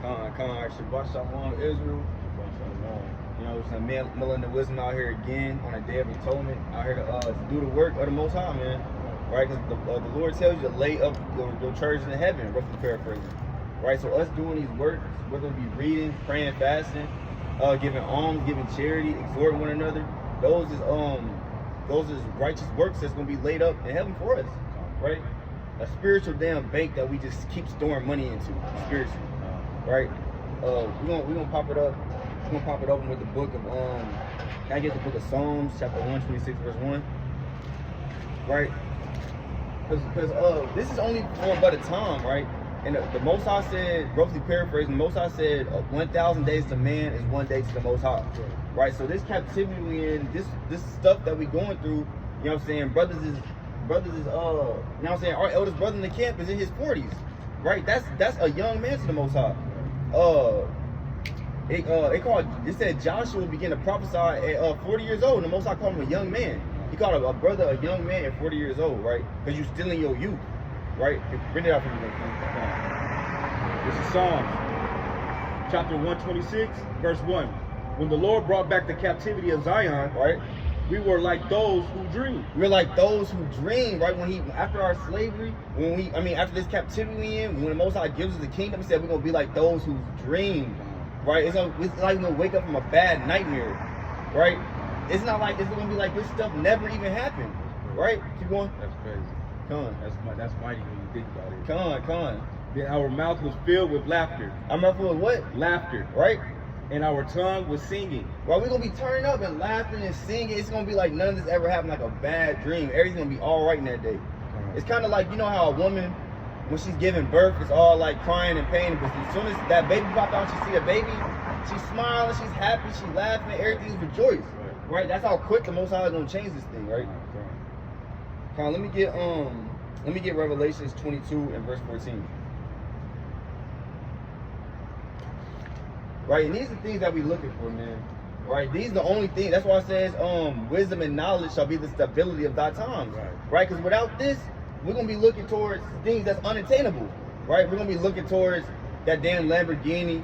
Shabbat Shalom, Israel. You know, some men in the wisdom out here again on a day of atonement, out here to do the work of the Most High, man. Right? Because the Lord tells you to lay up your treasures in heaven, roughly paraphrasing. Right? So us doing these works, whether it be reading, praying, fasting, giving alms, giving charity, exhorting one another, those is righteous works that's gonna be laid up in heaven for us. Right? A spiritual damn bank that we just keep storing money into spiritually. Right? We're gonna pop it up. We're gonna pop it open with the book of can I get the book of Psalms, chapter 126, verse 1. Right? Because this is only for but a time, right? And the Most High said, roughly paraphrasing, the Most High said 1,000 days to man is 1 day to the Most High. Right? So this captivity we in, this stuff that we going through, you know what I'm saying, brothers is you know what I'm saying, our eldest brother in the camp is in his 40s. Right? That's a young man to the Most High. It said Joshua began to prophesy at 40 years old, and the Most High called him a young man. He called a brother a young man at 40 years old, right? Because you're still in your youth, right? Bring it out for me. This is Psalms, chapter 126, verse 1. When the Lord brought back the captivity of Zion, right? We were like those who dream. We're like those who dream, right? After our slavery, after this captivity we in, when the Most High gives us the kingdom, he said we're gonna be like those who dream, right? It's like we're gonna wake up from a bad nightmare, right? It's not like it's gonna be like this stuff never even happened, right? Keep going. That's crazy. Come on. That's mighty when you think about it. Come on. Then our mouth was filled with laughter. Our mouth was what? Laughter. Right? And our tongue was singing. Well, we're gonna be turning up and laughing and singing. It's gonna be like none of this ever happened, like a bad dream. Everything's gonna be all right in that day. It's kind of like, you know how a woman, when she's giving birth, it's all like crying and pain. But as soon as that baby pops out, she see a baby, she's smiling, she's happy, she's laughing, everything's rejoiced. Right? That's how quick the Most High is gonna change this thing, right? Come on, let me get Revelations 22 and verse 14. Right, and these are the things that we looking for, man. Right, these are the only things. That's why it says, wisdom and knowledge shall be the stability of thy times. Right, because without this, we're gonna be looking towards things that's unattainable. Right, we're gonna be looking towards that damn Lamborghini,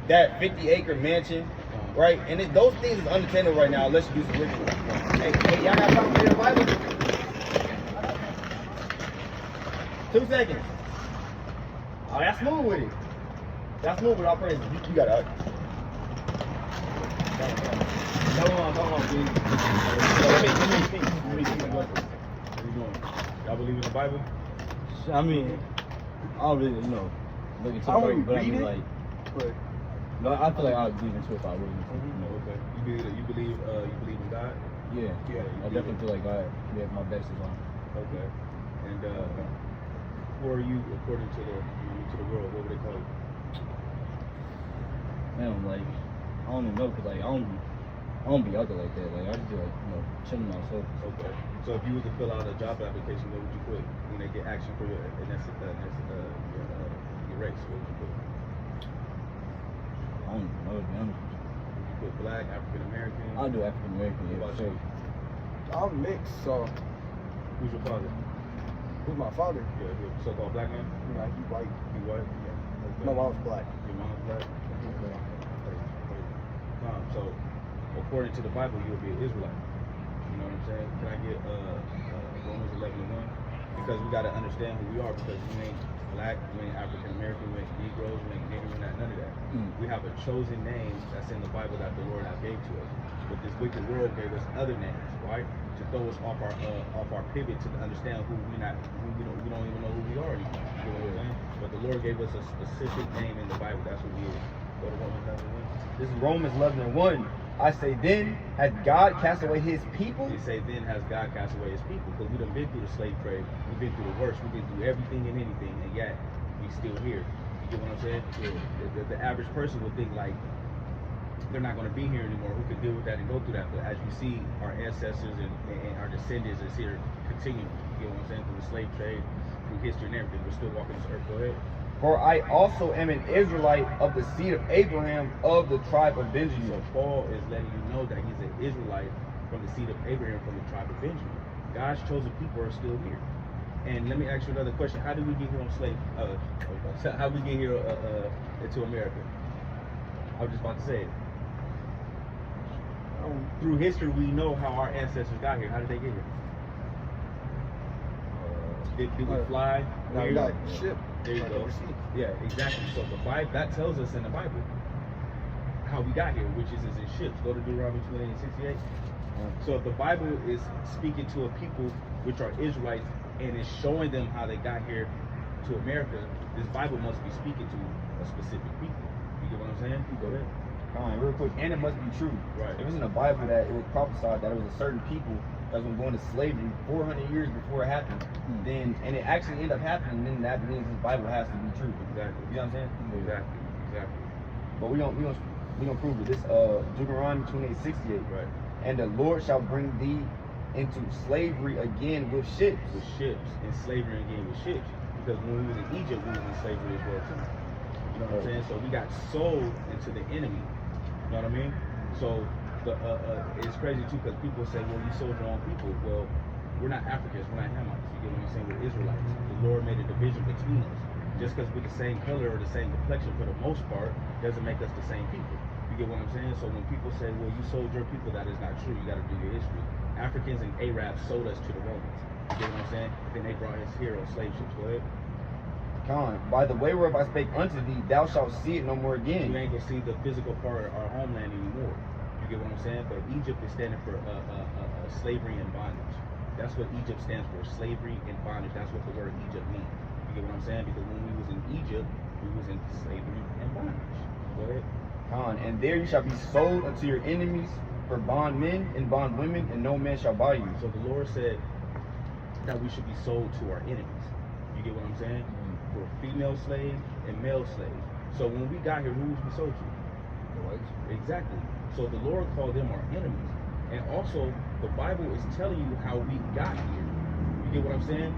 that 50-acre mansion. Right, and those things is unattainable right now unless you do some ritual. Hey, y'all got time to read the Bible? 2 seconds. Oh, that's smooth with it. That's smooth without praise. You got it. Come on, please. Let me think. What are you doing? Y'all believe in the Bible? I mean, I don't really, look into the Bible, but I mean, like, no, I feel like I would believe into it if I wouldn't. Okay. You believe in God? Yeah. I definitely feel like God. Yeah, my best is on. Okay. And who are you according to the world? What would they call you? Man, like, I don't even know, cause like I don't be out there like that. Like I just be like, chilling myself. Okay. So if you was to fill out a job application, what would you put when they get action for your race? What would you put? I don't even know, to be honest. Would you put Black, African American? I'll do African American. Yeah, for sure. I'm mixed, so. Who's your father? Who's my father? Yeah, he's a so-called black man. Yeah, he white. He white. Yeah. Okay. My mom's black. Your mom's black. Okay. So, according to the Bible, you'll be an Israelite. You know what I'm saying? Can I get Romans 11:1? Because we got to understand who we are. Because we ain't black, we ain't African American, we ain't Negroes, we ain't Nigger, we're not none of that. We have a chosen name that's in the Bible that the Lord has gave to us. But this wicked world gave us other names, right? To throw us off our pivot to understand who we don't even know who we are anymore. You know what I'm saying? But the Lord gave us a specific name in the Bible. That's who He is. Go to Romans 11:1. This is Romans 11:1. I say, then has God cast away His people? He say, then has God cast away His people, because we done been through the slave trade, we've been through the worst, we've been through everything and anything, and yet we still here. You get what I'm saying? Yeah. The average person would think like they're not going to be here anymore. Who could deal with that and go through that? But as you see, our ancestors and our descendants is here continuing. You get what I'm saying? Through the slave trade, through history and everything, we're still walking this earth. Go ahead. For I also am an Israelite of the seed of Abraham of the tribe of Benjamin. So Paul is letting you know that he's an Israelite from the seed of Abraham from the tribe of Benjamin. God's chosen people are still here. And let me ask you another question. How did we get here on slave? How did we get here into America? I was just about to say it. Through history, we know how our ancestors got here. How did they get here? Did we fly? Now we got ship. There you go. Yeah, exactly. So the Bible, that tells us in the Bible how we got here, which is in ships. Go to Deuteronomy 28:68. So if the Bible is speaking to a people which are Israelites and is showing them how they got here to America, this Bible must be speaking to a specific people. You get what I'm saying? Go ahead. Real quick, and it must be true. Right. It was in the Bible that it was prophesied that it was a certain people that was going to slavery 400 years before it happened. Then, and it actually ended up happening. Then that means this Bible has to be true. Exactly. You know what I'm saying? Exactly. But we don't prove it. This Deuteronomy 28:68. Right. And the Lord shall bring thee into slavery again with ships. With ships, and slavery again with ships. Because when we was in Egypt, we was in slavery as well too. You know what I'm saying? So we got sold into the enemy. You know what I mean? So it's crazy too because people say, well, you sold your own people. Well, we're not Africans, we're not Hamites. You get what I'm saying? We're Israelites. The Lord made a division between us. Just because we're the same color or the same complexion for the most part doesn't make us the same people. You get what I'm saying? So when people say, well, you sold your people, that is not true. You got to do your history. Africans and Arabs sold us to the Romans. You get what I'm saying? Then they brought us here on slave ships. Go ahead. By the way whereof I spake unto thee, thou shalt see it no more again. You ain't gonna see the physical part of our homeland anymore. You get what I'm saying? But Egypt is standing for slavery and bondage. That's what Egypt stands for, slavery and bondage. That's what the word Egypt means. You get what I'm saying? Because when we was in Egypt, we was in slavery and bondage. Go ahead. And there you shall be sold unto your enemies for bondmen and bondwomen, and no man shall buy you. So the Lord said that we should be sold to our enemies. You get what I'm saying? For female slave and male slave. So when we got here, who was we sold to? The whites. Exactly. So the Lord called them our enemies. And also, the Bible is telling you how we got here. You get what I'm saying?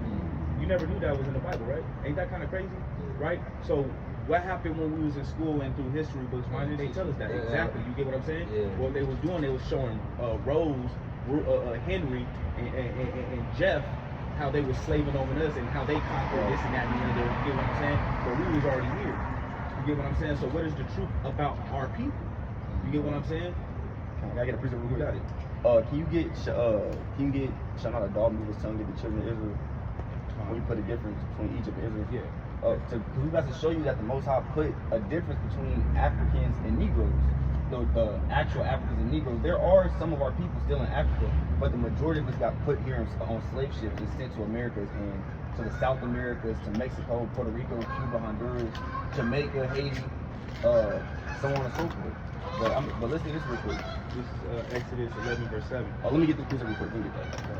You never knew that was in the Bible, right? Ain't that kind of crazy? Right? So what happened when we was in school and through history books? Why did they tell us that? Exactly. You get what I'm saying? Yeah. What they was doing, they was showing Rose, Henry, and Jeff how they were slaving over us and how they conquered this and that and the other. You get what I'm saying? But we was already here. You get what I'm saying? So what is the truth about our people? You get what I'm saying? Can I get a precept real quick? Got it. Can you get shall not a dog move his tongue to the children of Israel? When you put a difference between Egypt and Israel? Yeah. Because we got to show you that the Most High put a difference between Africans and Negroes. The actual Africans and Negroes. There are some of our people still in Africa, but the majority of us got put here on slave ships and sent to Americas and to the South Americas, to Mexico, Puerto Rico, Cuba, Honduras, Jamaica, Haiti, so on and so forth. But listen to this real quick. This is Exodus 11 verse 7. Let me get this real quick.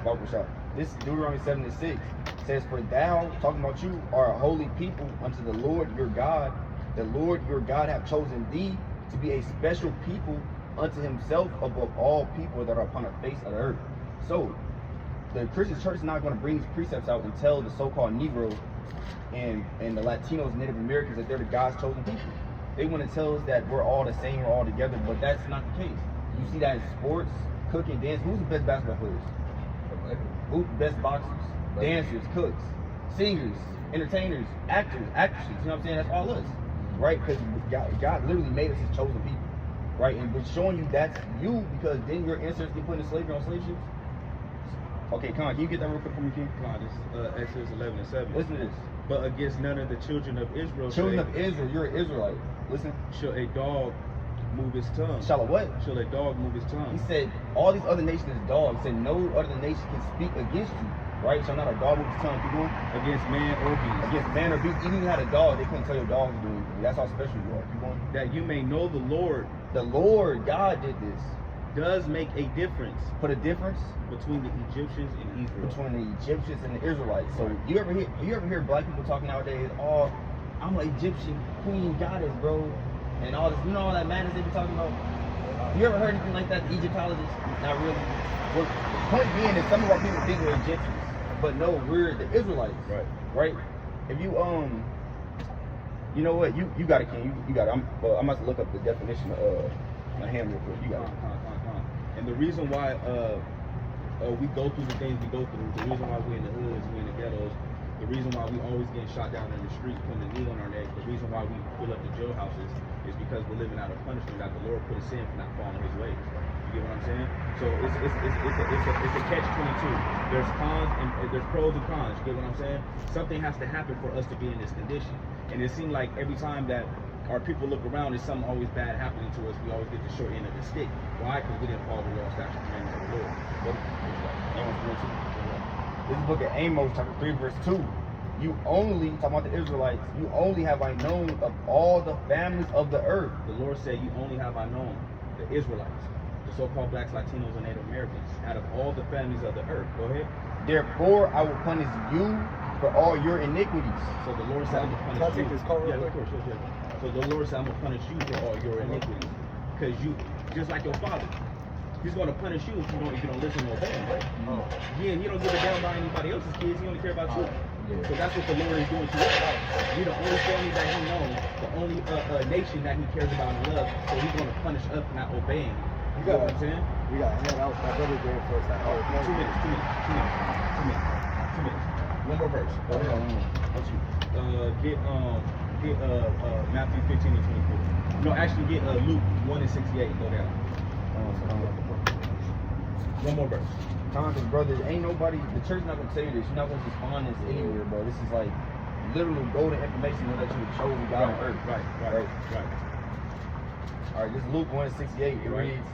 Bible shot. This Deuteronomy 7:6 says, "For thou," talking about you, "are a holy people unto the Lord your God. The Lord your God hath chosen thee to be a special people unto himself above all people that are upon the face of the earth." So, the Christian church is not going to bring these precepts out and tell the so-called Negroes and the Latinos and Native Americans that they're the God's chosen people. They want to tell us that we're all the same, we're all together, but that's not the case. You see that in sports, cooking, dance. Who's the best basketball players? Who's the best boxers? Dancers, cooks, singers, entertainers, actors, actresses. You know what I'm saying? That's all us. Right? Because God literally made us his chosen people. Right? And we're showing you that's you, because then your ancestors get put into slavery on slave ships. Okay, Con, can you get that real quick for me, King? Come on, this is Exodus 11 and 7. Listen to this. But against none of the children of Israel Children of Israel, you're an Israelite. Listen. shall a dog move his tongue. Shall a what? Shall a dog move his He tongue. said all these other nations is dogs. He said no other nation can speak against you. Right? Shall not a dog move his tongue. Keep going. Against man or beast. Against man or beast. Even if you had a dog, they couldn't tell your dog to do anything. That's how special you are. Keep going. That you may know the Lord The Lord God did this. does make a difference Put a difference between the Egyptians and Israel. between the Egyptians and the Israelites. So you ever hear black people talking nowadays, "Oh, I'm an Egyptian queen goddess, bro," and all this, you know, all that madness they be talking about. You ever heard anything like that, Egyptologists? Not really. Well, the point being is some of our people think we're Egyptians, but no, we're the Israelites. Right. Right? If you you know what, you got it, King. You got it. I'm about to look up the definition of my hand real quick. You got it. And the reason why we go through the things we go through, the reason why we're in the hoods, we're in the ghettos, The reason why we always getting shot down in the street, putting a knee on our neck, the reason why we fill up the jailhouses is because we're living out of punishment that the Lord put us in for not following His ways. You get what I'm saying? So it's a catch-22. There's cons and there's pros and cons. You get what I'm saying? Something has to happen for us to be in this condition. And it seems like every time that our people look around, there's something always bad happening to us. We always get the short end of the stick. Why? Because we didn't follow the law, statutes, and commandments of the Lord. This is the book of Amos, chapter 3, verse 2. You only, talking about the Israelites, you only have I known of all the families of the earth. The Lord said, you only have I known the Israelites, the so-called blacks, Latinos, and Native Americans, out of all the families of the earth. Go ahead. Therefore, I will punish you for all your iniquities. So the Lord said, I'm going to punish you. Yeah, of course. So the Lord said, I'm going to punish you for all your iniquities. Because you, just like your father, He's going to punish you if you don't listen or obey Him, right? Oh. Yeah, and He don't give a damn about anybody else's kids. He only care about you. Yeah. So that's what the Lord is doing to us. We're the only family that He knows, the only nation that He cares about and loves. So He's going to punish us for not obeying. You know what I'm saying? We got head out. My brother's there for us. Oh, 2 minutes. 2 minutes. One more verse. Go ahead. Get Matthew 15 and 24. No, actually get Luke 1 and 68. Go down. One more verse. Because, brother, ain't nobody, the church not going to tell you this. You're not going to just find this anywhere, bro. This is like literal golden information that you were chosen God on earth. Right. All right, this is Luke 1 and 68. It reads,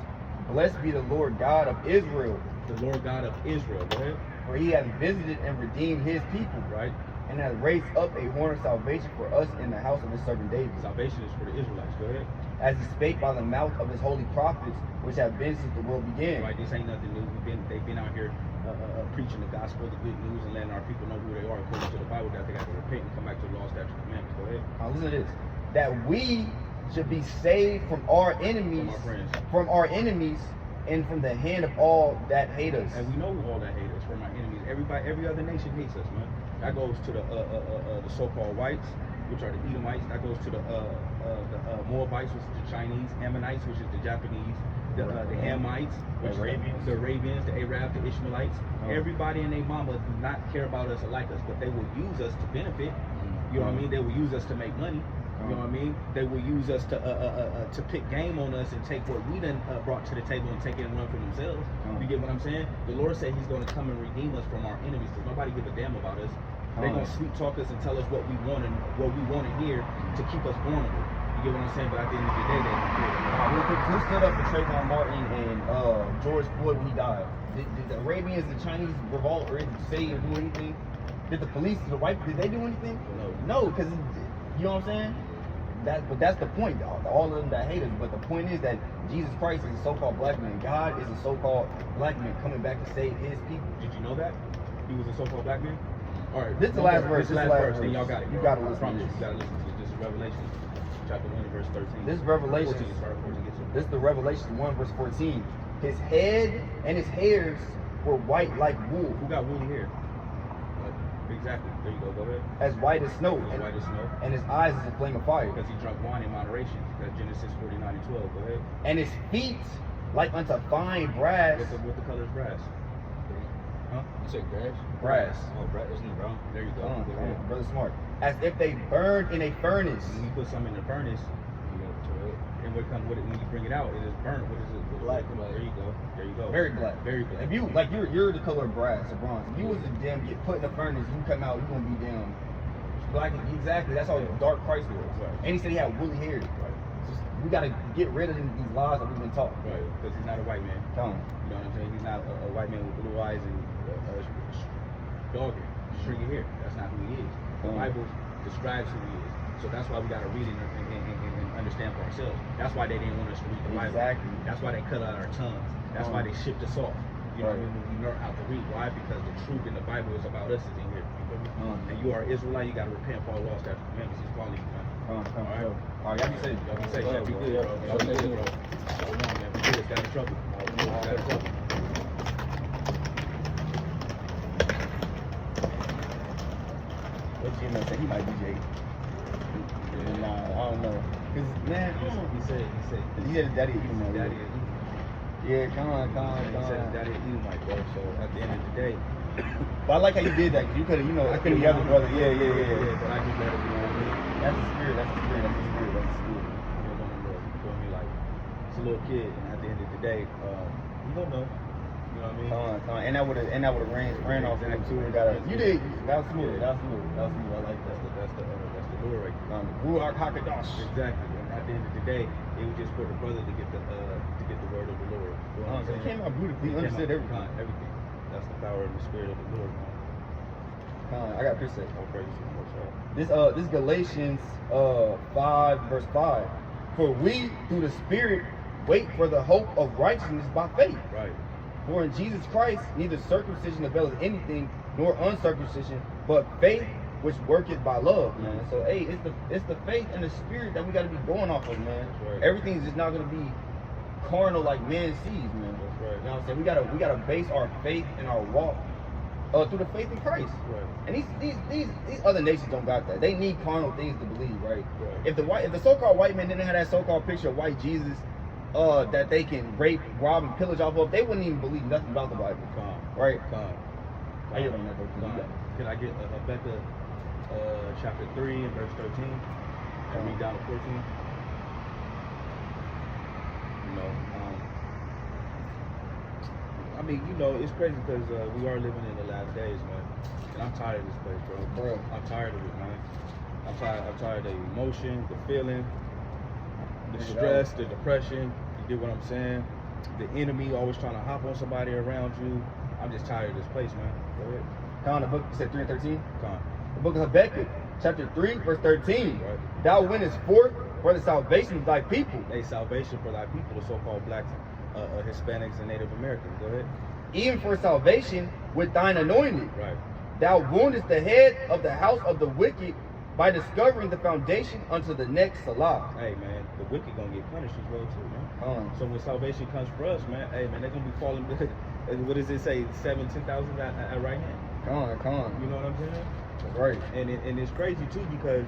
Blessed be the Lord God of Israel, The Lord God of Israel. Go ahead. for He hath visited and redeemed His people, Right. and hath raised up a horn of salvation for us in the house of His servant David, Salvation is for the Israelites. Go ahead. as He spake by the mouth of His holy prophets, which have been since the world began. Right. This ain't nothing new. They've been out here preaching the gospel, the good news, and letting our people know who they are according to the Bible, that they got to repent and come back to the law, statutes, and commandments. Go ahead. Now listen to this. That we should be saved from our enemies, and from the hand of all that hate us. And we know who all that hate us, from our enemies. Every other nation hates us, man. That goes to the so-called whites, which are the Edomites. That goes to the Moabites, which is the Chinese, Ammonites, which is the Japanese, the Hamites, which The Arabians. the Arabians, the Arabs, the Ishmaelites. Everybody and their mama do not care about us or like us, but they will use us to benefit. You know what I mean? They will use us to make money. You know what I mean? They will use us to pick game on us and take what we done brought to the table and take it and run for themselves. You get what I'm saying? The Lord said He's going to come and redeem us from our enemies, because nobody give a damn about us. They're going to sweet talk us and tell us what we want and what we want to hear to keep us vulnerable. You get what I'm saying? But at the end of the day, they don't care. Who stood up for Trayvon Martin and George Floyd when he died? Did the Arabians and Chinese revolt or say or do anything? Did the police, the white, did they do anything? No, because you know what I'm saying? But that's the point. All of them that hate us. But the point is that Jesus Christ is a so-called black man. God is a so-called black man coming back to save His people. Did you know that? He was a so-called black man? All right. This is the last verse. This is the last verse. Then y'all got it. You bro. got to I listen to promise this. you got to listen to this. This is Revelation, chapter 1 and verse 13. This is Revelation. 14, start at 14, get to it. This is the Revelation 1 verse 14. His head and his hairs were white like wool, Who got woolly hair? Exactly. There you go. Go ahead. as white as snow, As white as snow. and his eyes as a flame of fire, Because he drank wine in moderation. That's Genesis 49 and 12. Go ahead. and his feet like unto fine brass. What the color is brass? Huh? You said grass? Brass. Oh, brass. Isn't it brown? There you go. Come on, Go come ahead. on, brother smart. As if they burned in a furnace. When you put something in the furnace, You got to it. and what comes with it, when you bring it out, it is burnt. What is it? Black. There you go. There you go. Very black. Very black. If you like, you're the color of brass or bronze. If you was to damn get put in the furnace, you come out, you're gonna be damn black. Exactly. That's how dark Christ was. Right. And he said he had woolly hair. Right. We gotta get rid of these lies that we've been taught. Right. Because he's not a white man. Come on. You know what I'm saying? He's not a white man with blue eyes and dog hair, stringy hair. That's not who he is. The Bible describes who he is. So that's why we got to read it and understand for ourselves. That's why they didn't want us to read the Bible. Exactly. That's why they cut out our tongues. That's why they shipped us off. You know what I mean? When we learn how to read. Why? Because the truth in the Bible is about us is in here. You feel me? And you are Israelite, you got to repent for all law, statutes, and commandments. He's calling you, man. Come on. All right. All right, y'all be safe. Y'all be safe. Y'all be good, bro. Y'all be good, bro. Hold on, man. Be good. Stay out of trouble. Stay out of trouble. What you know? He might be Jay. Nah, I don't know. Cause man, He said. he said his daddy Edomite. Daddy is Yeah, come on. He said his daddy is Edomite, bro. So at the end of the day, But I like how you did that. 'Cause you could have, I couldn't be other brother. Yeah. But I just let it be on me. That's the spirit. That's the spirit. That's the spirit. That's the spirit. You feel me? Like, it's a little kid, and at the end of the day, you don't know. You know what I mean? And that would have ran off him too. And got you did. That was smooth. That was smooth. That was smooth. I like that. That's the lure right there. Ruach Hakadash. Exactly. And at the end of the day, it was just for the brother to get the word of the Lord. You know what I'm So it saying? came out beautifully. You understood everything. Everything. That's the power of the spirit of the Lord, man. I got precept. All praises to the Most High. This Galatians 5 verse 5. For we through the Spirit wait for the hope of righteousness by faith. Right. For in Jesus Christ neither circumcision availeth anything nor uncircumcision, but faith which worketh by love, man. So hey, it's the faith and the spirit that we gotta be going off of, man. That's right. Everything's just not gonna be carnal like man sees, man. That's right. You know what I'm saying? We gotta base our faith and our walk through the faith in Christ. Right. And these other nations don't got that. They need carnal things to believe, right? Right. If the so-called white man didn't have that so-called picture of white Jesus, that they can rape, rob, and pillage off of, they wouldn't even believe nothing about the Bible. Right? I get on that though. Can I get Habakkuk chapter 3 and verse 13? And read down to 14. I mean, it's crazy because we are living in the last days, man. And I'm tired of this place, bro. I'm tired of it, man. I'm tired of the emotion, the feeling, the stress, the depression. You get what I'm saying? The enemy always trying to hop on somebody around you. I'm just tired of this place, man. Go ahead. Con, the book, you said 3 and 13? Con. The book of Habakkuk, chapter 3, verse 13. Right. Thou winnest forth for the salvation of thy people. A salvation for thy people, the so-called blacks, Hispanics, and Native Americans. Go ahead. Even for salvation with thine anointed. Right. Thou woundest the head of the house of the wicked by discovering the foundation unto the next Salah. Hey, man, the wicked gonna get punished as well, too, man. So when salvation comes for us, man, hey, man, they're gonna be falling. What does it say? 10,000 at right hand. Con. You know what I'm saying? That's right. And it's crazy too because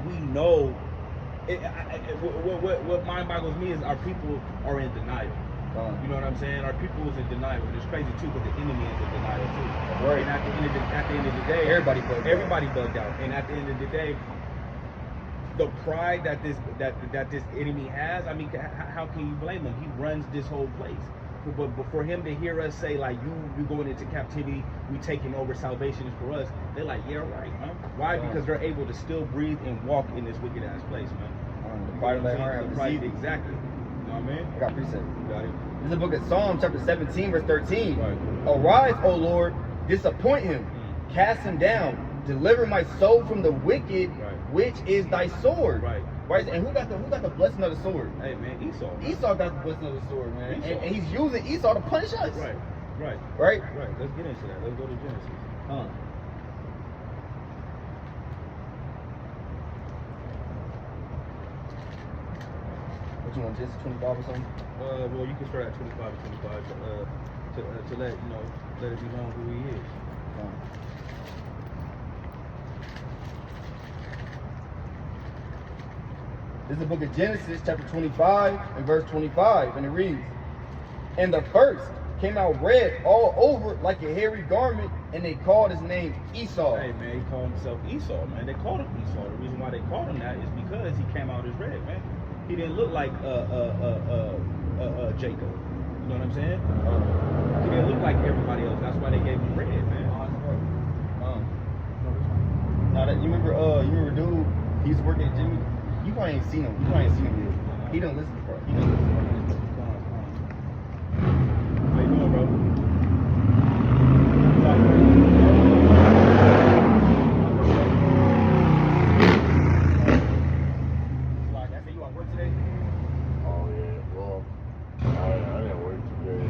we know. What mind boggles me is our people are in denial. You know what I'm saying? Our people is in denial. And it's crazy too because the enemy is in denial too. Right. And at the end of the day, everybody bugged out. And at the end of the day, the pride that this enemy has, I mean, how can you blame him? He runs this whole place. But for him to hear us say like you going into captivity, we taking over, salvation is for us, they're like, yeah, right, man. Why? Because they're able to still breathe and walk in this wicked ass place, man. The pride of their heart have deceived. Exactly. You know what I mean? I got precept. You got it. This is the book of Psalm, chapter 17, verse 13. Right. Arise, O Lord, disappoint him, cast him down, deliver my soul from the wicked, which is thy sword. Right. And who got the blessing of the sword? Hey, man, Esau. Man. Esau got the blessing of the sword, man. And he's using Esau to punish us. Right. Let's get into that. Let's go to Genesis. What you want, Genesis 25 or something? Well, you can start at 25 and 25 to let it be known who he is. This is the book of Genesis, chapter 25 and verse 25, and it reads, and the first came out red all over like a hairy garment, and they called his name Esau. Hey, man, he called himself Esau, man. They called him Esau. The reason why they called him that is because he came out as red, man. He didn't look like Jacob. You know what I'm saying? He didn't look like everybody else. That's why they gave him red, man. Now that you remember dude, he used to work at Jimmy. You probably ain't seen him. Yet. He don't listen to it. How you doing, bro? Like I said, you at work today? Oh yeah, well, I didn't work today.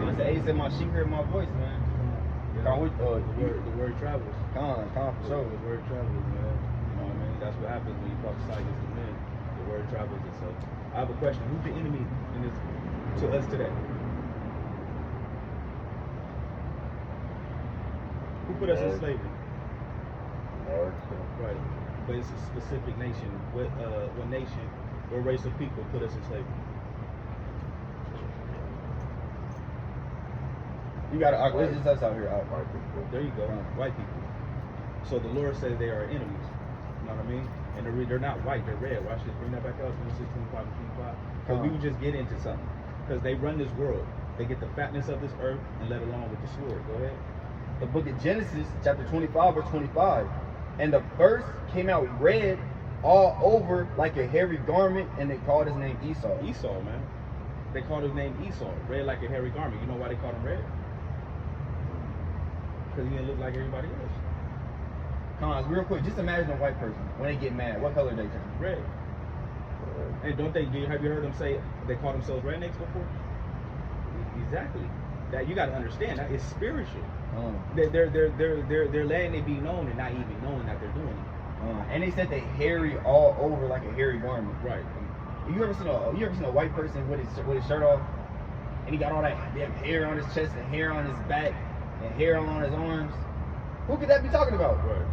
I said, hey, said my sheep heard my voice, man. The word travels. For sure. The word travels, man. You know what I mean? That's what happens when you prophesy against the men. The word travels itself. I have a question. Who's the enemy in this to us today? Who put us in slavery? America. Right. But it's a specific nation. What nation, what race of people put us in slavery? You got to, it's just us out here. White people. There you go, white people. So the Lord says they are enemies. You know what I mean? And they're not white, they're red. Watch this. Bring that back out. 26, 25, 25. Because we would just get into something. Because they run this world. They get the fatness of this earth and let alone with the sword. Go ahead. The book of Genesis, chapter 25, verse 25. And the first came out red all over like a hairy garment, and they called his name Esau. Esau, man. They called his name Esau. Red like a hairy garment. You know why they called him red? Because he didn't look like everybody else. Cons, real quick, just imagine a white person when they get mad. What color they turn? Red. And don't they? Have you heard them say they call themselves rednecks before? Exactly. That you got to understand. That it's spiritual. They're letting it be known and not even knowing that they're doing it. And they said they hairy all over like a hairy garment. Right. You ever seen a white person with his shirt off, and he got all that damn hair on his chest and hair on his back and hair on his arms? Who could that be talking about? Right.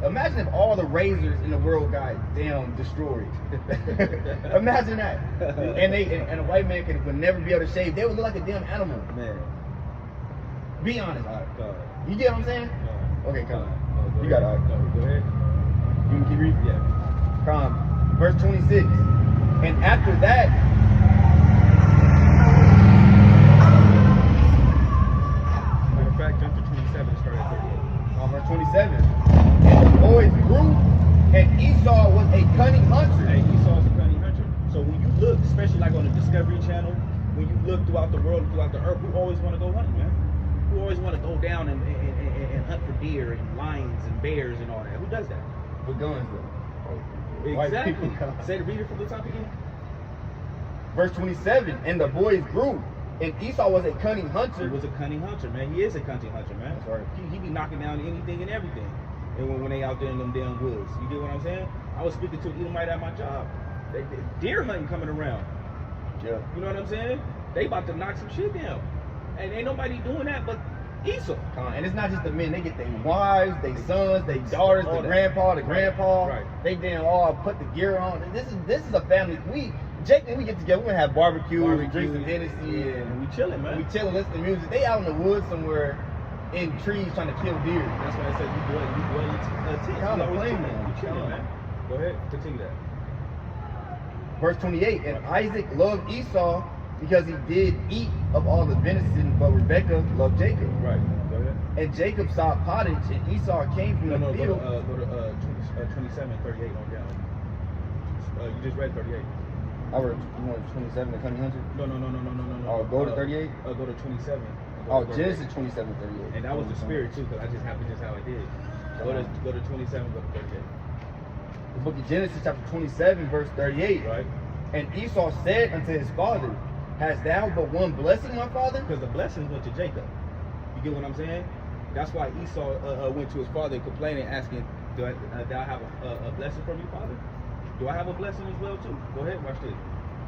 Imagine if all the razors in the world got damn destroyed. Imagine that. And a white man would never be able to shave. They would look like a damn animal. Man. Be honest. You get what I'm saying? Okay, come on. You got got it. Go ahead. You can keep reading? Yeah. Verse 26. And after that, matter of fact, jump to 27 and start at 38. verse 27. And the boys grew, and Esau was a cunning hunter. Hey, Esau's a cunning hunter. So when you look, especially like on the Discovery Channel, when you look throughout the world, throughout the earth, who always want to go hunting, man? Who always want to go down and hunt for deer and lions and bears and all that? Who does that? With guns, though. Exactly. People. Say the reader from the top again. Verse 27. And the boys grew, and Esau was a cunning hunter. He was a cunning hunter, man. He is a cunning hunter, man. That's right. He be knocking down anything and everything. And when they out there in them damn woods, you get what I'm saying? I was speaking to an Edomite at my job. They deer hunting coming around. Yeah. You know what I'm saying? They about to knock some shit down, and ain't nobody doing that but Esau. And it's not just the men; they get their wives, their sons, their daughters, the grandpa, the grandpa. Right. They damn all put the gear on. And this is a family. Jake, when we get together, we're gonna have barbecue, drink some Hennessy, and we chilling, man. We chilling, listen to music. They out in the woods somewhere, in trees trying to kill deer. That's why I said you dwell in tents. Kind of blame You man. chilling, man. Go ahead, continue that. Verse 28. And Isaac loved Esau because he did eat of all the venison, but Rebekah loved Jacob. Right. Go ahead. And Jacob saw pottage, and Esau came from the field. Go to 27, 38 on down. You just read 38. I read 27, the cunning hunter. No. Oh, go to 38. Go to 27. Oh, Genesis 27, 38. And that was the spirit too, because I just happened just how I did. Go to 27, go to 38. The book of Genesis, chapter 27, verse 38. Right. And Esau said unto his father, hast thou but one blessing, my father? Because the blessings went to Jacob. You get what I'm saying? That's why Esau went to his father complaining, asking, do I have a blessing from you, father? Do I have a blessing as well too? Go ahead, watch this.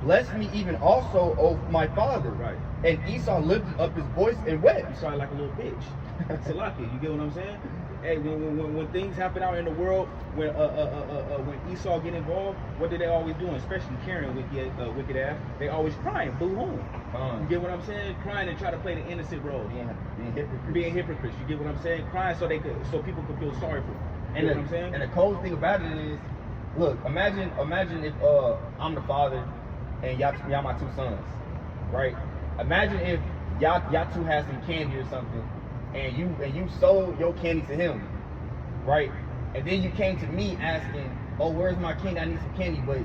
Bless me even also, O my father. Right. And Esau lifted up his voice and wept. You sound like a little bitch. Salaki, you get what I'm saying? Hey, when things happen out in the world, when Esau get involved, what do they always do? Especially Karen, wicked ass, they always crying, boo home. You get what I'm saying? Crying and try to play the innocent role. Being hypocrites. You get what I'm saying? Crying so people could feel sorry for them. You know what I'm saying? And the cold thing about it is, look, imagine if I'm the father and y'all my two sons, right? Imagine if y'all two had some candy or something, and you sold your candy to him, right? And then you came to me asking, oh, where's my candy? I need some candy, but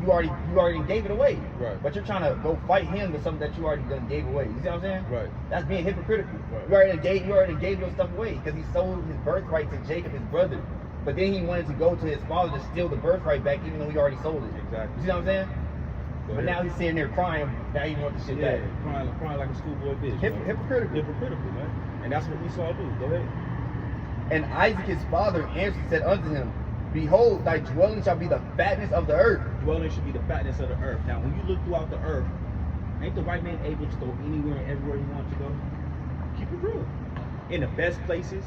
you already gave it away. Right. But you're trying to go fight him with something that you already done gave away. You see what I'm saying? Right. That's being hypocritical. Right. You already gave your stuff away because he sold his birthright to Jacob, his brother. But then he wanted to go to his father to steal the birthright back, even though he already sold it. Exactly. You see what I'm saying? But now he's sitting there crying. Now he wants the shit back. Crying like a schoolboy bitch. Hypocritical, man. And that's what Esau do. Go ahead. And Isaac his father answered, said unto him, behold, thy dwelling shall be the fatness of the earth. Dwelling should be the fatness of the earth. Now, when you look throughout the earth, ain't the white man able to go anywhere and everywhere he wants to go? Keep it real. In the best places,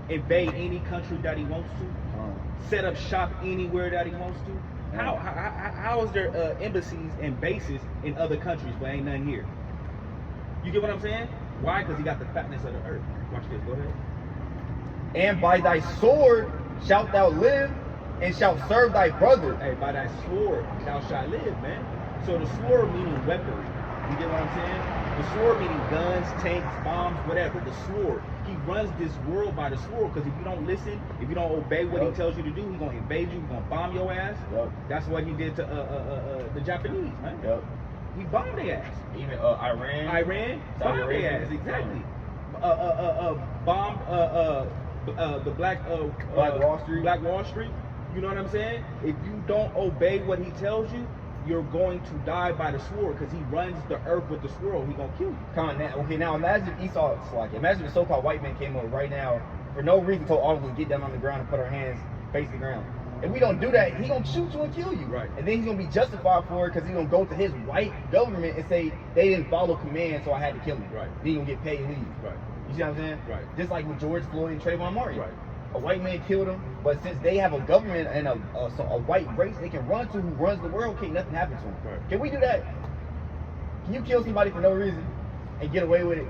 invade any country that he wants to, set up shop anywhere that he wants to. How is there embassies and bases in other countries but ain't none here? You get what I'm saying? Why? Because he got the fatness of the earth. Watch this. Go ahead. And by thy sword shalt thou live, and shalt serve thy brother. Hey, by thy sword thou shalt live, man. So the sword meaning weaponry. You get what I'm saying? The sword meaning guns, tanks, bombs, whatever. The sword. He runs this world by the sword, because if you don't listen, if you don't obey what he tells you to do, he's gonna invade you, he's gonna bomb your ass. That's what he did to the Japanese, man. He bombed their ass. Even Iran bombed their ass, exactly. Bombed the Black Wall Street. You know what I'm saying? If you don't obey what he tells you, you're going to die by the sword, because he runs the earth with the sword. He's gonna kill you. Now imagine Esau, like, imagine the so-called white man came over right now for no reason, told all of us to get down on the ground and put our hands face the ground. If we don't do that, he's gonna shoot you and kill you. Right. And then he's gonna be justified for it, because he's gonna go to his white government and say they didn't follow commands, so I had to kill him. Right. Then he's gonna get paid and leave. Right. You see what I'm saying? Right. Just like with George Floyd and Trayvon Martin. Right. A white man killed him, but since they have a government and a white race they can run to who runs the world, can't nothing happen to them. Right. Can we do that? Can you kill somebody for no reason and get away with it?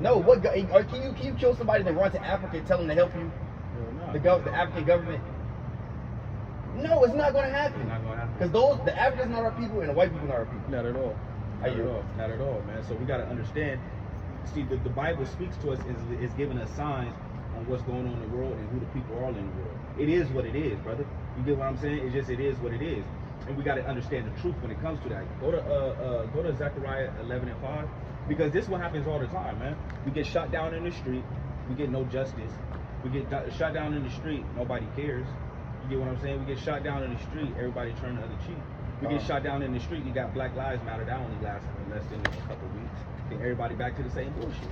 No. What? Or can you kill somebody that run to Africa and tell them to help you? No. The African government? No, it's not going to happen. It's not gonna happen. Because the Africans not our people and the white people not our people. Not at all. Not at all, man. So we got to understand. See, the Bible speaks to us, is giving us signs on what's going on in the world and who the people are in the world. It is what it is, brother. You get what I'm saying? It's just, it is what it is. And we got to understand the truth when it comes to that. Go to Zechariah 11:5, because this is what happens all the time, man. We get shot down in the street, we get no justice. We get shot down in the street, nobody cares. You get what I'm saying? We get shot down in the street, everybody turn the other cheek. We get shot down in the street, you got Black Lives Matter, that only lasts less than a couple of weeks. Then everybody back to the same bullshit.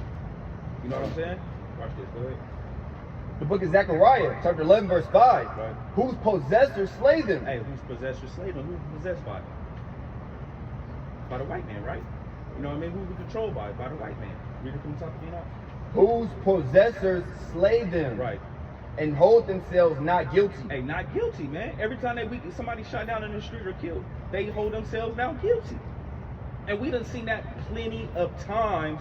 You know what I'm saying? Watch this, go ahead. The book of Zechariah, chapter 11, verse 5. Right. Whose possessors slay them? Hey, who's possessed or slave them? Who's possessed by? By the white man, right? You know what I mean? Who we controlled by? By the white man. Read it from the top of your mouth. Whose possessors slay them. Right. And hold themselves not guilty. Hey, not guilty, man. Every time somebody shot down in the street or killed, they hold themselves down guilty. And we done seen that plenty of times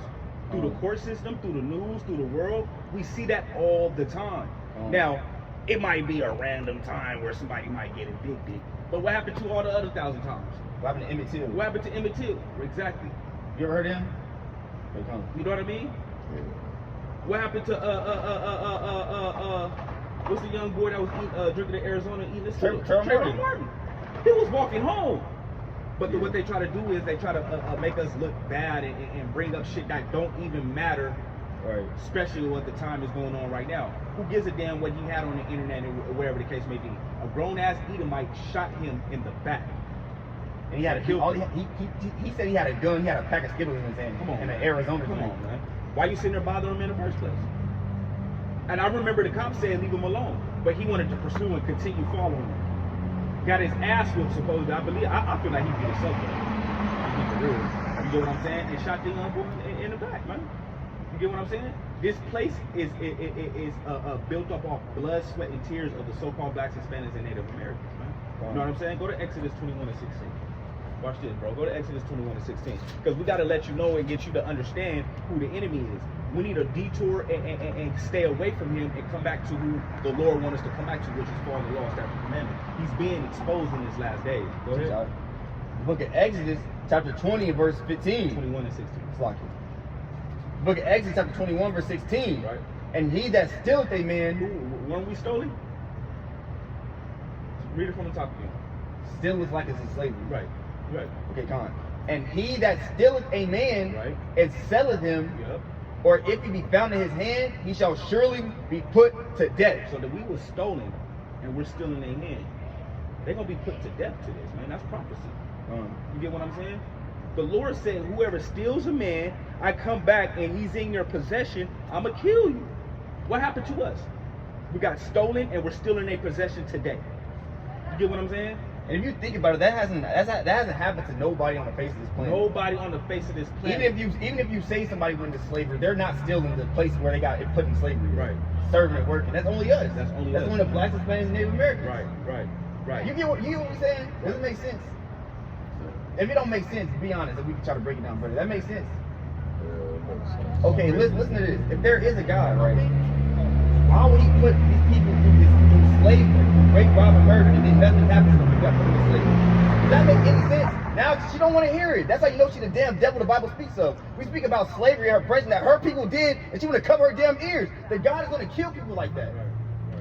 through the court system, through the news, through the world. We see that all the time. Now, it might be a random time where somebody might get addicted, but what happened to all the other 1,000 times? What happened to Emmett Till? What happened to Emmett Till? Exactly. You ever heard of him? You know what I mean? What happened to what's the young boy that was drinking in Arizona eating this? Trayvon Martin. He was walking home. But what they try to do is they try to make us look bad and bring up shit that don't even matter, Right. especially what the time is going on right now. Who gives a damn what he had on the internet or wherever the case may be? A grown-ass Edomite shot him in the back. And he had he said he had a gun, he had a pack of Skittles in his hand. Come on, in man. an Arizona Come joint. on, man. Why you sitting there bothering him in the first place? And I remember the cop said leave him alone, but he wanted to pursue and continue following him. Got his ass whipped supposedly. I feel like he did something. For real. You get what I'm saying? And shot the young boy in the back, man. You get what I'm saying? This place is built up off blood, sweat, and tears of the so-called blacks, Hispanics, and Native Americans, man. You know what I'm saying? Go to Exodus 21 and 16. Watch this, bro. Go to Exodus 21 and 16. Because we got to let you know and get you to understand who the enemy is. We need a detour and stay away from him and come back to who the Lord wants us to come back to, which is following the law, statutes, and commandments. He's being exposed in his last days. Go ahead. The book of Exodus, chapter 20 and verse 15. 21 and 16. It's like it. The book of Exodus, chapter 21, verse 16. Right. And he that stealeth a man, Weren't we stolen? Read it from the top again. stealeth like it's in slavery. Right. Right. Okay, come on. And he that stealeth a man, Right. and selleth him, Yep. or if he be found in his hand, he shall surely be put to death. So that we were stolen and we're still in their hand. They're going to be put to death to this, man. That's prophecy. You get what I'm saying? The Lord said, whoever steals a man, I come back and he's in your possession, I'm going to kill you. What happened to us? We got stolen and we're still in their possession today. You get what I'm saying? And if you think about it, that hasn't happened to nobody on the face of this planet. Nobody on the face of this planet. Even if you say somebody went into slavery, they're not still in the place where they got it put in slavery. Right. Serving and working. That's only us. That's only That's us. only the blacks, Hispanics, and Native Americans. Right. You get what I'm saying? Does it make sense? If it don't make sense, be honest, and we can try to break it down further. That makes sense. Okay, listen to this. If there is a God, right? Why would he put these people through slavery, through rape, rob, and murder, and then nothing happens to them? People got put into slavery. Does that make any sense? Now she don't want to hear it. That's how you know she's the damn devil the Bible speaks of. We speak about slavery, her oppression that her people did, and she want to cover her damn ears. That God is going to kill people like that.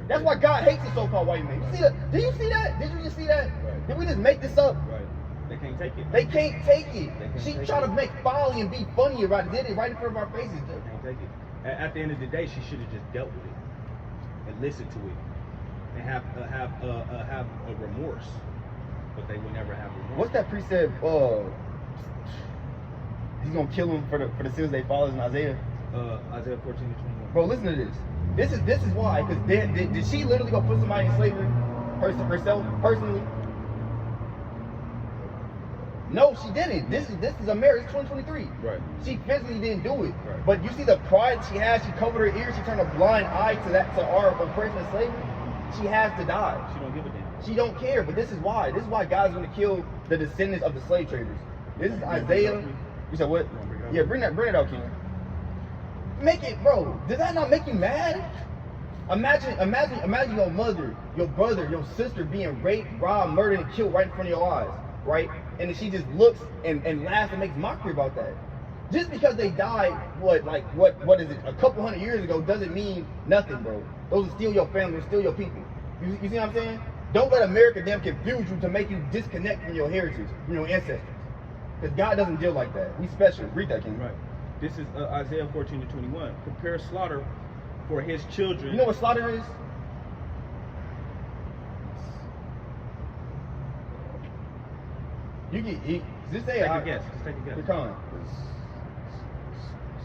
That's why God hates the so-called white man. You see that? Did you see that? Did you just see that? Right. Did we just make this up? Right. They can't take it. They can't take it. She take tried it. to make folly and be funny about it. Did it right in front of our faces. They can't take it. At the end of the day, she should have just dealt with it and listened to it and have a remorse. But they would never have remorse. What's that precept? He's gonna kill them for the sins they follow in Isaiah. Isaiah 14:21. Bro, listen to this. This is why. Because did she literally go put somebody in slavery herself personally? No, she didn't. This is America. It's 2023. Right. She physically didn't do it. Right. But you see the pride she has. She covered her ears. She turned a blind eye to our oppression and slavery. She has to die. She don't give a damn. She don't care. But this is why. This is why God's going to kill the descendants of the slave traders. This is Isaiah. You said what? Yeah, bring that out, King. Make it, bro. Does that not make you mad? Imagine your mother, your brother, your sister being raped, robbed, murdered, and killed right in front of your eyes, right? And then she just looks and laughs and makes mockery about that. Just because they died, what is it, a couple hundred years ago, doesn't mean nothing, bro. Those are still your family, still your people. You see what I'm saying? Don't let America damn confuse you to make you disconnect from your heritage, from your ancestors. Because God doesn't deal like that. We special. Read that, King. Right. This is Isaiah 14:21. Prepare slaughter for his children. You know what slaughter is? Just say Take a guess. Just take a guess. Become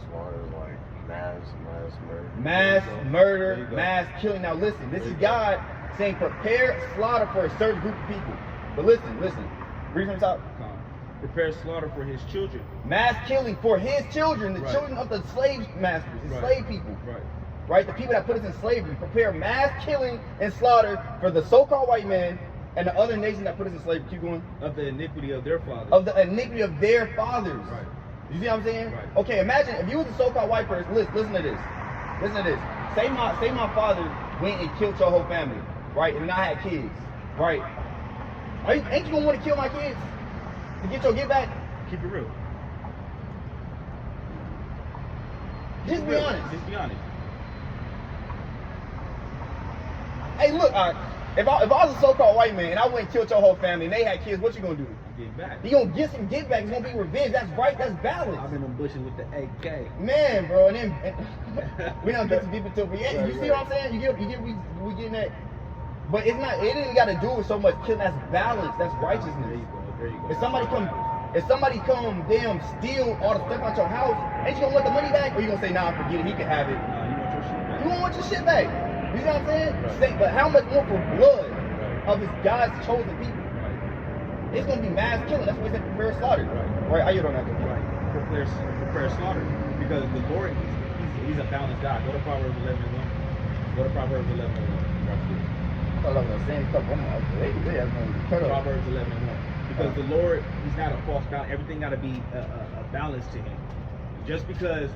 Slaughter like mass murder. mass There you murder, go. mass killing. Now listen, this There is you go. God saying prepare slaughter for a certain group of people. But listen. Read from the top. Prepare slaughter for his children. Mass killing for his children, the Right. children of the slave masters, the Right. slave people. Right. Right? The people that put us in slavery. Prepare mass killing and slaughter for the so-called white man and the other nation that put us in slavery. Keep going. Of the iniquity of their fathers. Of the iniquity of their fathers. Right. You see what I'm saying? Right. Okay, imagine if you was a so-called white person. Listen to this. Listen to this. Say my father went and killed your whole family, right? And then I had kids, right? Ain't you gonna want to kill my kids to get your get back? Keep it real. Just be honest. Just be honest. Hey, look, if I was a so-called white man and I went and killed your whole family and they had kids, what you gonna do? Get back. You gonna get some get back. It's gonna be revenge. That's right. That's balance. I'm in them bushes with the AK. Man, bro, and then we don't get too deep into it. But yeah, you see Right. what I'm saying? You get we getting that. But it's not. It ain't got to do with so much killing. That's balance. That's There righteousness. you go. There you go. If somebody come damn steal all the stuff out your house, ain't you gonna want the money back, or you gonna say nah, forget it, he can have it? Nah, you want your shit back. You gonna want your shit back. You see what I'm saying? Right. But how much more for blood Right. of his God's chosen people? Right. It's gonna be mass killing. That's why he said prepare slaughter. Right. Right? I you don't have to. Right. Prepare slaughter. Because the Lord, he's a balanced God. Go to Proverbs 11:1. Go to Proverbs 11:1. Watch this. I thought I was saying stuff. I'm like, they have no cut up. Proverbs 11:1. Because the Lord, he's not a false balance. Everything got to be a balance to him. Just because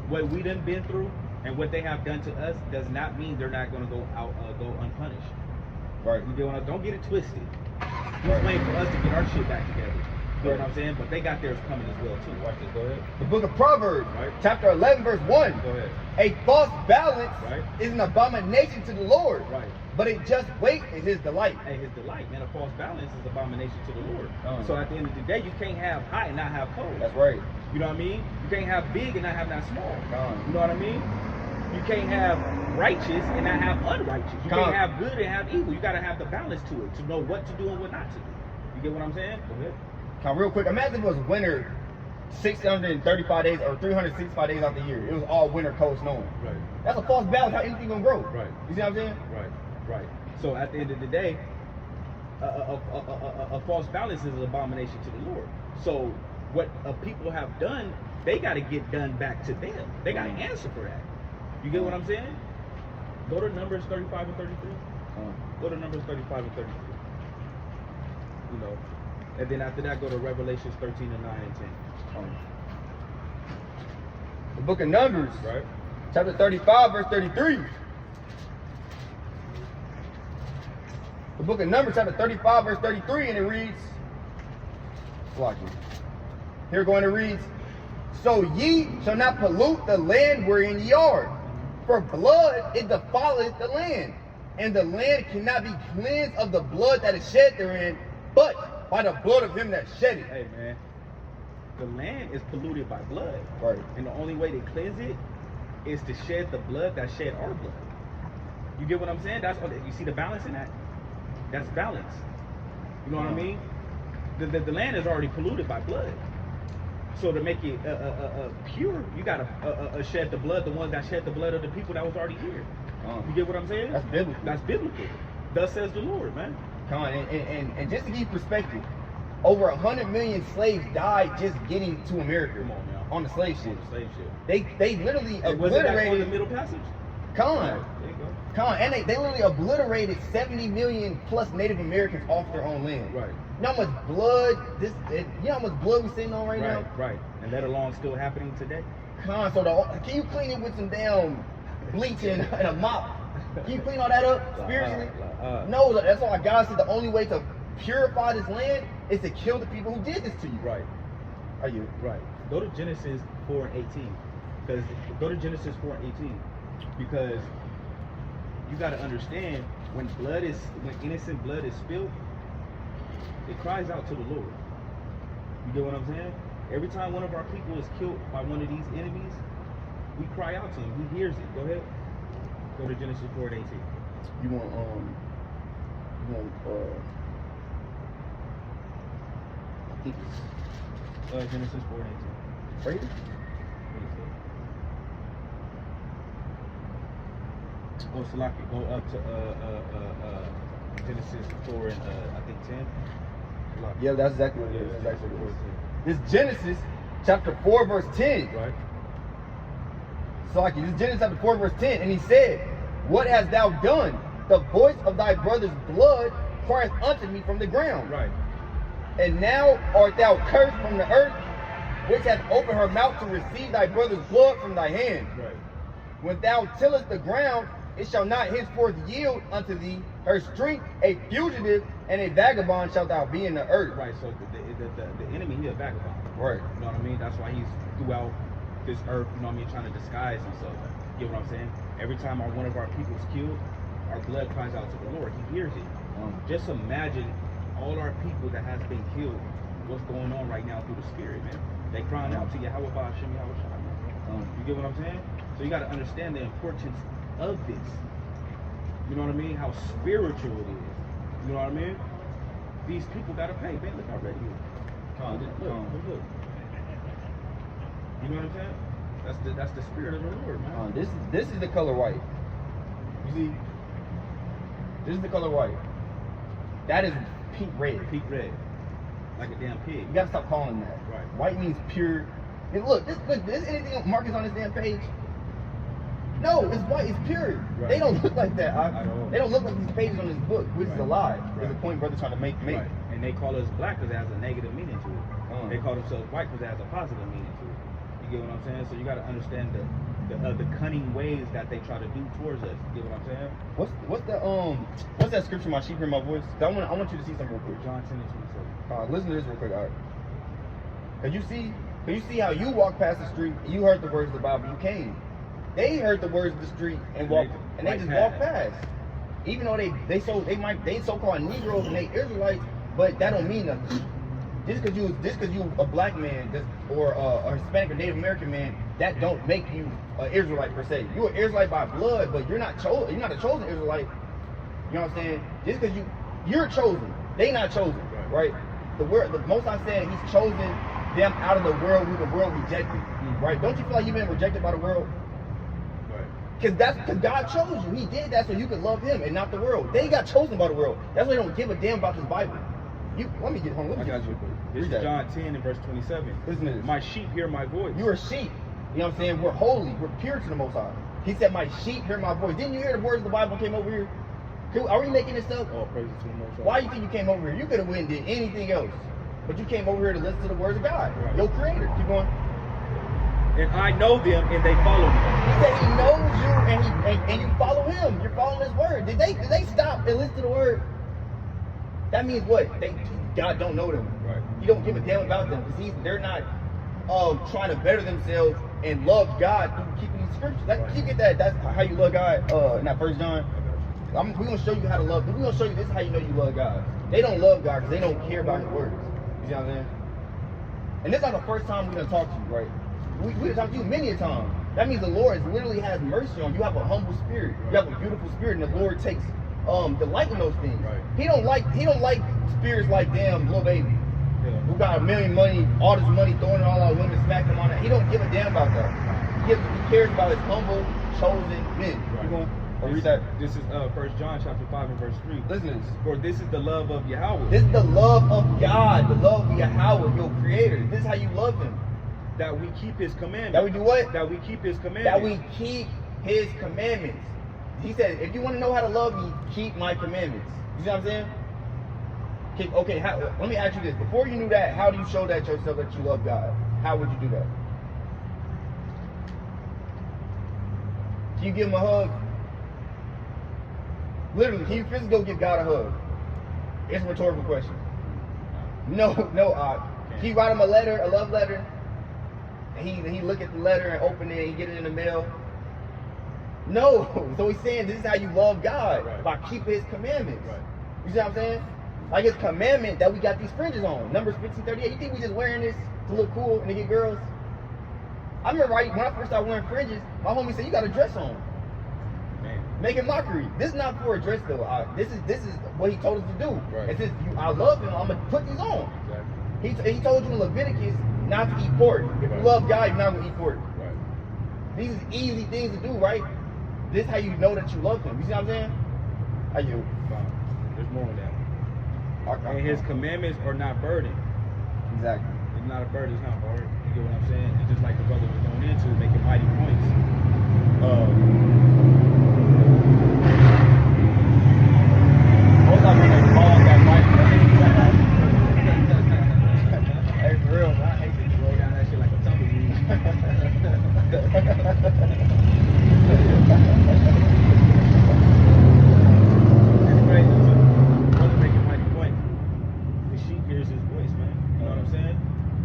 what we done been through and what they have done to us does not mean they're not going to go unpunished. Right. You get what don't get it twisted. He's Right. waiting for us to get our shit back together. You know what I'm saying? But they got theirs coming as well too. Watch this. Go ahead. The book of Proverbs, Right. chapter 11, verse 1. Go ahead. A false balance Right. is an abomination to the Lord, Right. but a just weight is his delight. Hey, his delight, man. A false balance is abomination to the Lord. Uh-huh. So at the end of the day, you can't have high and not have cold. That's right. You know what I mean? You can't have big and not have not small. Uh-huh. You know what I mean? You can't have righteous and not have unrighteous. You Uh-huh. can't have good and have evil. You got to have the balance to it to know what to do and what not to do. You get what I'm saying? Go ahead. Now, real quick, imagine if it was winter 635 days or 365 days out the year. It was all winter, cold, snowing. Right. That's a false balance. How anything gonna grow? Right. You see what I'm saying? Right. So at the end of the day, a false balance is an abomination to the Lord. So what people have done, they got to get done back to them. They got to answer for that. You get what I'm saying? Go to Numbers 35 and 33. Go to Numbers 35 and 33. You know, and then after that, go to Revelations 13 and 9 and 10. The book of Numbers, Right. chapter 35, verse 33. The book of Numbers, chapter 35, verse 33, and it reads, here going, it reads, so ye shall not pollute the land wherein ye are, for blood it defileth the land, and the land cannot be cleansed of the blood that is shed therein, but by the blood of him that shed it. Hey, man. The land is polluted by blood. Right. And the only way to cleanse it is to shed the blood that shed our blood. You get what I'm saying? That's you see the balance in that? That's balance. You know what I mean? The land is already polluted by blood. So to make it pure, you gotta shed the blood, the ones that shed the blood of the people that was already here. You get what I'm saying? That's biblical. That's biblical. Thus says the Lord, man. Come on, and just to give you perspective, over 100 million slaves died just getting to America. Come on, man. On the slave ship. On the slave ship. They literally Was it that on the obliterated. Middle Passage? Come on. There you go. Come on, and they literally obliterated 70 million plus Native Americans off their own land. Right. You know how much blood you know how much blood we're sitting on right now? Right. And that alone still happening today? Come on, so can you clean it with some damn bleach and a mop? Can you clean all that up spiritually? No, that's why God said the only way to purify this land is to kill the people who did this to you. Right. Are you? Right. Go to Genesis 4:18. Go to Genesis 4:18. Because you got to understand when innocent blood is spilled, it cries out to the Lord. You get what I'm saying? Every time one of our people is killed by one of these enemies, we cry out to him. He hears it. Go ahead. Go to Genesis 4:18. You want I think it's Genesis 4:18. right here. Oh, Salaki, go up to Genesis 4 and I think 10. Salaki. Yeah, that's exactly what it is. Yeah, That's exactly what it is. 10. It's Genesis chapter 4 verse 10. Right. So this is Genesis chapter 4 verse 10. And he said, what hast thou done? The voice of thy brother's blood crieth unto me from the ground. Right. And now art thou cursed from the earth, which hath opened her mouth to receive thy brother's blood from thy hand. Right. When thou tillest the ground, it shall not henceforth yield unto thee her strength. A fugitive and a vagabond shalt thou be in the earth. Right. So the enemy, he a vagabond. Right. You know what I mean? That's why he's throughout this earth, you know what I mean, trying to disguise himself. You get what I'm saying? Every time one of our people is killed, our blood cries out to the Lord. He hears it. Just imagine all our people that has been killed, what's going on right now through the spirit, man. They crying out to Yahweh Ba'ashem Yahweh Shai. You get what I'm saying? So you got to understand the importance of this. You know what I mean? How spiritual it is. You know what I mean? These people got to pay. Man, look how red he is. Look. You know what I'm saying? That's the spirit of the Lord, man. This is the color white. You see? This is the color white. That is pink red. Pink red. Like a damn pig. You gotta stop calling that. Right. White means pure. And look, this anything markings on this damn page? No, it's white, it's pure. Right. They don't look like that. I know. They don't look like these pages on this book, which is a lie. Right. There's a point brother trying to make. Right. And they call us black because it has a negative meaning to it. They call themselves white because it has a positive meaning to it. You get what I'm saying? So you got to understand the cunning ways that they try to do towards us. You get what I'm saying? What's that scripture? My sheep hear my voice. I want you to see something real quick. John 10 and 27. Listen to this real quick. All right. Can you see how you walk past the street? You heard the words of the Bible. You came. They heard the words of the street and walked, and they just walked past. Even though they so-called Negroes and they Israelites, but that don't mean nothing. Just because you a black man, or a Hispanic or Native American man, that don't make you an Israelite per se. You're an Israelite by blood, but you're not chosen. You're not a chosen Israelite. You know what I'm saying? Just because you're chosen, they not chosen, right? The Most High said He's chosen them out of the world who the world rejected, right? Don't you feel like you've been rejected by the world? Because God chose you. He did that so you could love Him and not the world. They got chosen by the world. That's why they don't give a damn about this Bible. Let me get home. I got you. This is John 10 and verse 27. Listen to this. My sheep hear my voice. You are sheep. You know what I'm saying? We're holy. We're pure to the Most High. He said, my sheep hear my voice. Didn't you hear the words of the Bible came over here? Are we making this up? Oh, praise to the Most High. Why do you think you came over here? You could have went and did anything else. But you came over here to listen to the words of God. Right. Your creator. Keep going. And I know them, and they follow me. He said he knows you, and you follow him. You're following his word. Did they stop and listen to the word? That means what? God don't know them. Right. He don't give a damn about them because they're not trying to better themselves and love God through keeping these scriptures. You get that? That's how you love God. Not 1 John. We're gonna show you how to love. We're gonna show you this is how you know you love God. They don't love God because they don't care about His words. You see what I'm saying? And this is not the first time we're gonna talk to you, right? We've talked to you many a time. That means the Lord literally has mercy on you. You have a humble spirit. You have a beautiful spirit, and the Lord takes delight in those things. Right. He don't like spirits like damn little baby. Yeah. Who got a million money, all this money, throwing it all out, women smacking him on that. He don't give a damn about that. He cares about his humble, chosen men. Right. You going to read that? This is 1 John chapter 5 and verse 3. Listen to this. For this is the love of Yahweh. This is the love of God, the love of Yahweh, your creator. This is how you love him. That we keep his commandments. That we do what? That we keep his commandments. That we keep his commandments. He said, if you want to know how to love me, keep my commandments. You see what I'm saying? Okay, let me ask you this. Before you knew that, how do you show that yourself that you love God? How would you do that? Can you give him a hug? Literally, can you physically go give God a hug? It's a rhetorical question. No. Can you write him a letter, a love letter? And he look at the letter and open it and get it in the mail? No. So he's saying this is how you love God, right, by keeping his commandments. Right. You see what I'm saying? Like his commandment that we got these fringes on. Numbers 15:38. You think we just wearing this to look cool and to get girls? I remember when I first started wearing fringes, my homie said, you got a dress on. Man. Making mockery. This is not for a dress though. This is what he told us to do. Right. And since I love him, I'm going to put these on. Exactly. He told you in Leviticus not to eat pork. If you love God, you're not going to eat pork. Right. These are easy things to do, right? This is how you know that you love him. You see what I'm saying? How you? There's more than that. And his commandments are not burden. Exactly. It's not a burden, it's not hard. You get what I'm saying? It's just like the brother was going into, making mighty points. Most of them call that mighty points. Hey, for real, man. I hate this. Roll down that shit like a tumbleweed. It's crazy too. Brother making mighty point. The sheep hears his voice, man. You know what I'm saying?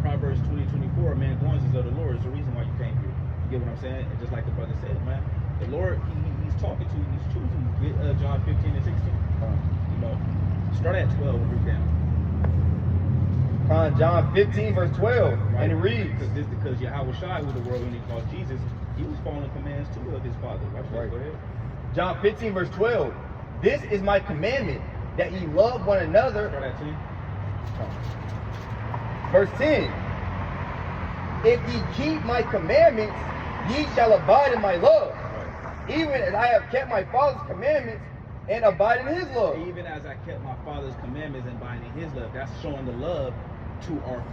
Proverbs 20:24, man, goings is of the Lord. It's the reason why you came here. You get what I'm saying? And just like the brother said, man, the Lord, he's talking to you, he's choosing you. Get John 15 and 16. You know, start at 12 and read down. John 15 verse 12, right. And it reads, because Yahweh Shai, who the world when he called Jesus, he was following commands too of his father. Watch this, right. Go ahead. John 15 verse 12, this is my commandment, that ye love one another. Start at 10. Verse 10, if ye keep my commandments, ye shall abide in my love, right. Even as I have kept my Father's commandments and abide in his love. Even as I kept my Father's commandments and abide in his love. That's showing the love to our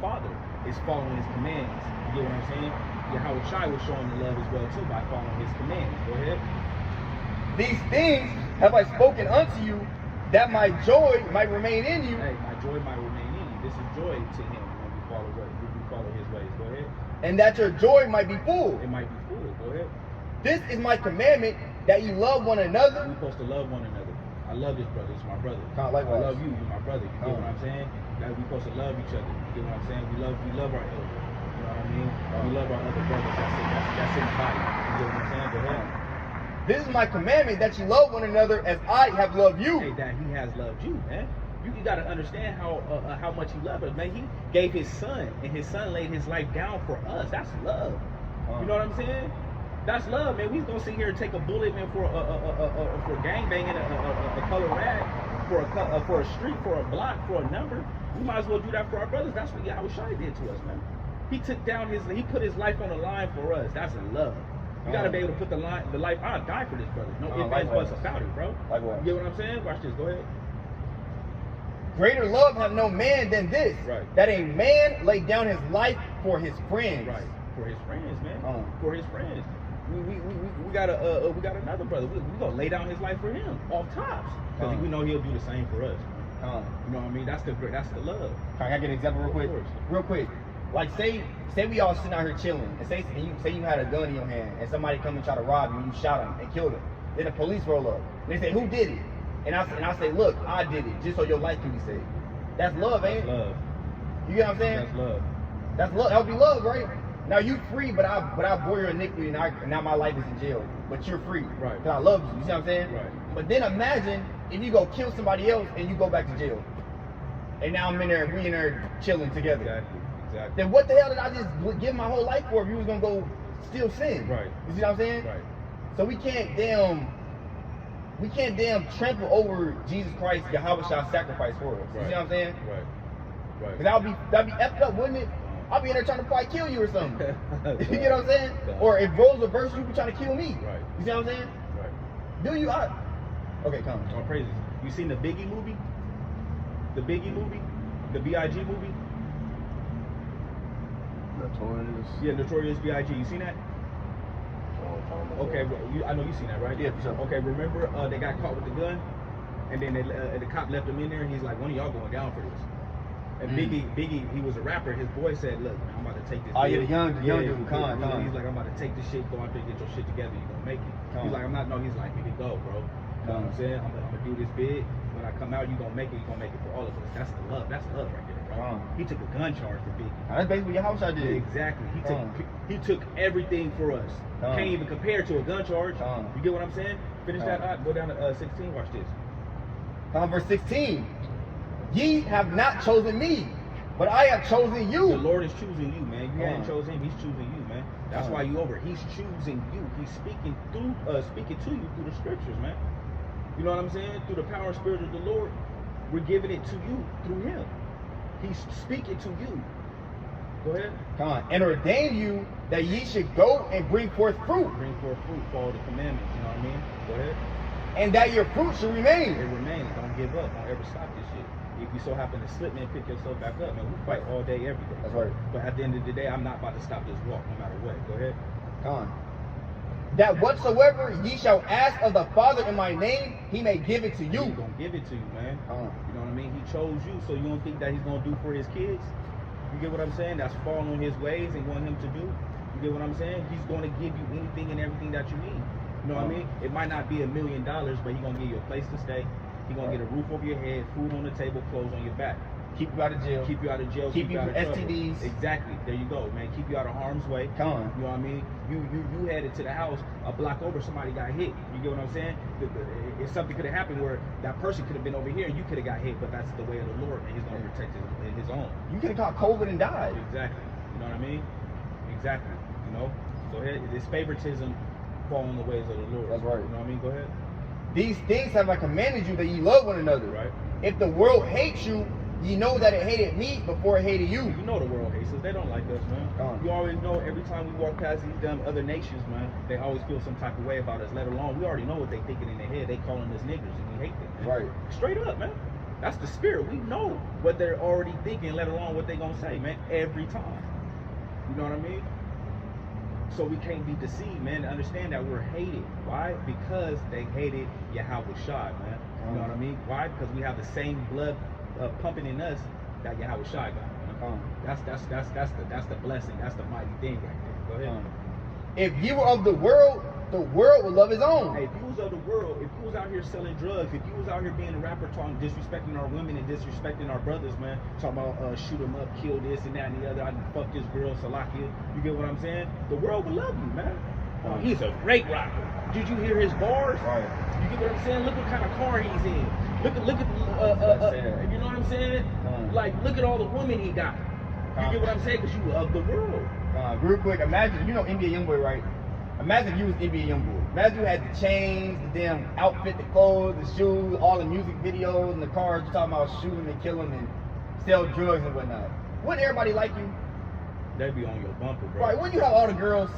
Father. Is following his commands. You get what I'm saying? Yahweh Shai was showing the love as well too by following his commands. Go ahead. These things have I spoken unto you, that my joy might remain in you. Hey, my joy might remain in you. This is joy to him when we follow his ways. Go ahead. And that your joy might be full. It might be full. Go ahead. This is my commandment, that ye love one another. We're supposed to love one another. I love this brother. It's my brother. Likewise. I love you. You're my brother. You get what I'm saying? That we're supposed to love each other. You get what I'm saying? We love our elders. You know what I mean? We love our other brothers. That's in the body. You get what I'm saying? Go ahead. This is my commandment, that you love one another as I have loved you. Hey, that he has loved you, man. You got to understand how much he loved us, man. He gave his son, and his son laid his life down for us. That's love. You know what I'm saying? That's love, man. We gonna sit here and take a bullet, man, for gangbanging, a color rag, for a street, for a block, for a number. We might as well do that for our brothers. That's what Yahweh Shai did to us, man. He put his life on the line for us. That's love. You gotta be able to put the life. I'll die for this brother. No ifs, ands, buts about it, bro. Likewise. You get what I'm saying? Watch this. Go ahead. Greater love have no man than this, right. That a man lay down his life for his friends. Right. For his friends, man. For his friends. We got another brother. We gonna lay down his life for him off tops, because we know he'll do the same for us. You know what I mean? That's the love. Can I get an example real quick? Real quick. Like say we all sitting out here chilling, and say you had a gun in your hand, and somebody come and try to rob you, and you shot him and killed him. Then the police roll up. And they say, who did it? And I say, look, I did it, just so your life can be saved. That's love, ain't it? That's love. You get what I'm saying? That's love. That's love. That would be love, right? Now you free, but I bore your iniquity, and now my life is in jail. But you're free, Right? Because I love you. You see what I'm saying? Right. But then imagine if you go kill somebody else and you go back to jail, and now we in there chilling together. Exactly. Then what the hell did I just give my whole life for if you was gonna go still sin? Right. You see what I'm saying? Right. So we can't damn trample over Jesus Christ, Yahweh Shah's sacrifice for us. You Right. see what I'm saying? Right. Because that'd be effed up, wouldn't it? I'll be in there trying to probably kill you or something. You get what I'm saying? Or if roles reverse, you be trying to kill me. Right. You see what I'm saying? Right. Do you? Okay, come. All praises. You seen the Biggie movie? The Biggie movie? The B.I.G. movie? Notorious. Yeah, Notorious B.I.G. You seen that? Okay, well, I know you seen that, right? Yeah, for sure. Okay, remember they got caught with the gun, and then the cop left him in there, and he's like, one of y'all going down for this. And Biggie, he was a rapper. His boy said, look, man, I'm about to take this. Oh, yeah, deal. the young dude, Con. He's like, I'm about to take this shit, go out there, get your shit together, you gonna make it. Con. He's like, he's like, nigga, go, bro. You know what I'm saying? I'm gonna do this big. When I come out, you gonna make it for all of us. That's the love. That's love right there, bro. He took a gun charge for Biggie. That's basically your house I did. Exactly. He took everything for us. Can't even compare to a gun charge. You get what I'm saying? Finish that up. Go down to 16. Watch this. Verse 16. Ye have not chosen me, but I have chosen you. The Lord is choosing you, man. You haven't chosen him. He's choosing you, man. That's why you over. He's choosing you. He's speaking to you through the scriptures, man. You know what I'm saying? Through the power and spirit of the Lord, we're giving it to you through him. He's speaking to you. Go ahead. And ordain you that ye should go and bring forth fruit. Bring forth fruit, follow the commandments. You know what I mean? Go ahead. And that your fruit should remain. It remains. Don't give up. Don't ever stop this shit. If you so happen to slip, man, pick yourself back up, man. We fight all day, every day. That's right. But at the end of the day, I'm not about to stop this walk, no matter what. Go ahead. That whatsoever ye shall ask of the Father in my name, he may give it to you. He's gonna give it to you, man. You know what I mean? He chose you, so you don't think that he's gonna do for his kids? You get what I'm saying? That's following his ways and want him to do. You get what I'm saying? He's gonna give you anything and everything that you need. You know what I mean? It might not be $1 million, but he's gonna give you a place to stay. He's gonna get a roof over your head, food on the table, clothes on your back. Keep you out of jail. Keep you out of jail. Keep you out from of trouble. STDs. Exactly. There you go, man. Keep you out of harm's way. You know what I mean? You headed to the house a block over, somebody got hit. You get what I'm saying? If something could have happened where that person could have been over here and you could have got hit, but that's the way of the Lord, and he's gonna protect his own. You could have caught COVID and died. Exactly. You know what I mean? Exactly. You know? Go ahead. It's favoritism following the ways of the Lord. That's right. You know what I mean? Go ahead. These things have I commanded you that ye love one another. Right. If the world hates you, ye know that it hated me before it hated you. You know the world hates us. They don't like us, man. You always know every time we walk past these damn other nations, man, they always feel some type of way about us, let alone we already know what they thinking in their head. They calling us niggers and we hate them, man. Right. Straight up, man. That's the spirit. We know what they're already thinking, let alone what they gonna say, man, every time. You know what I mean? So we can't be deceived, man, to understand that we're hated. Why? Because they hated Yahweh Shai, man. You know what I mean? Why? Because we have the same blood pumping in us that Yahweh Shai got. That's the blessing. That's the mighty thing right there. Go ahead. If you were of the world would love his own. Hey, if you was of the world, if you was out here selling drugs, if you was out here being a rapper talking, disrespecting our women and disrespecting our brothers, man, talking about shoot them up, kill this and that and the other, I can fuck this girl, Salakia, you get what I'm saying? The world would love you, man. Oh, he's a great rapper. Did you hear his bars? Right. You get what I'm saying? Look what kind of car he's in. Look at you know what I'm saying? Like, look at all the women he got. You get what I'm saying? Because you of the world. Real quick, imagine, you know NBA Youngboy, right? Imagine if you was NBA Youngboy. Imagine you had the chains, the damn outfit, the clothes, the shoes, all the music videos and the cars. You're talking about shoot them and kill them and sell drugs and whatnot. Wouldn't everybody like you? They'd be on your bumper, bro. Right, wouldn't you have all the girls?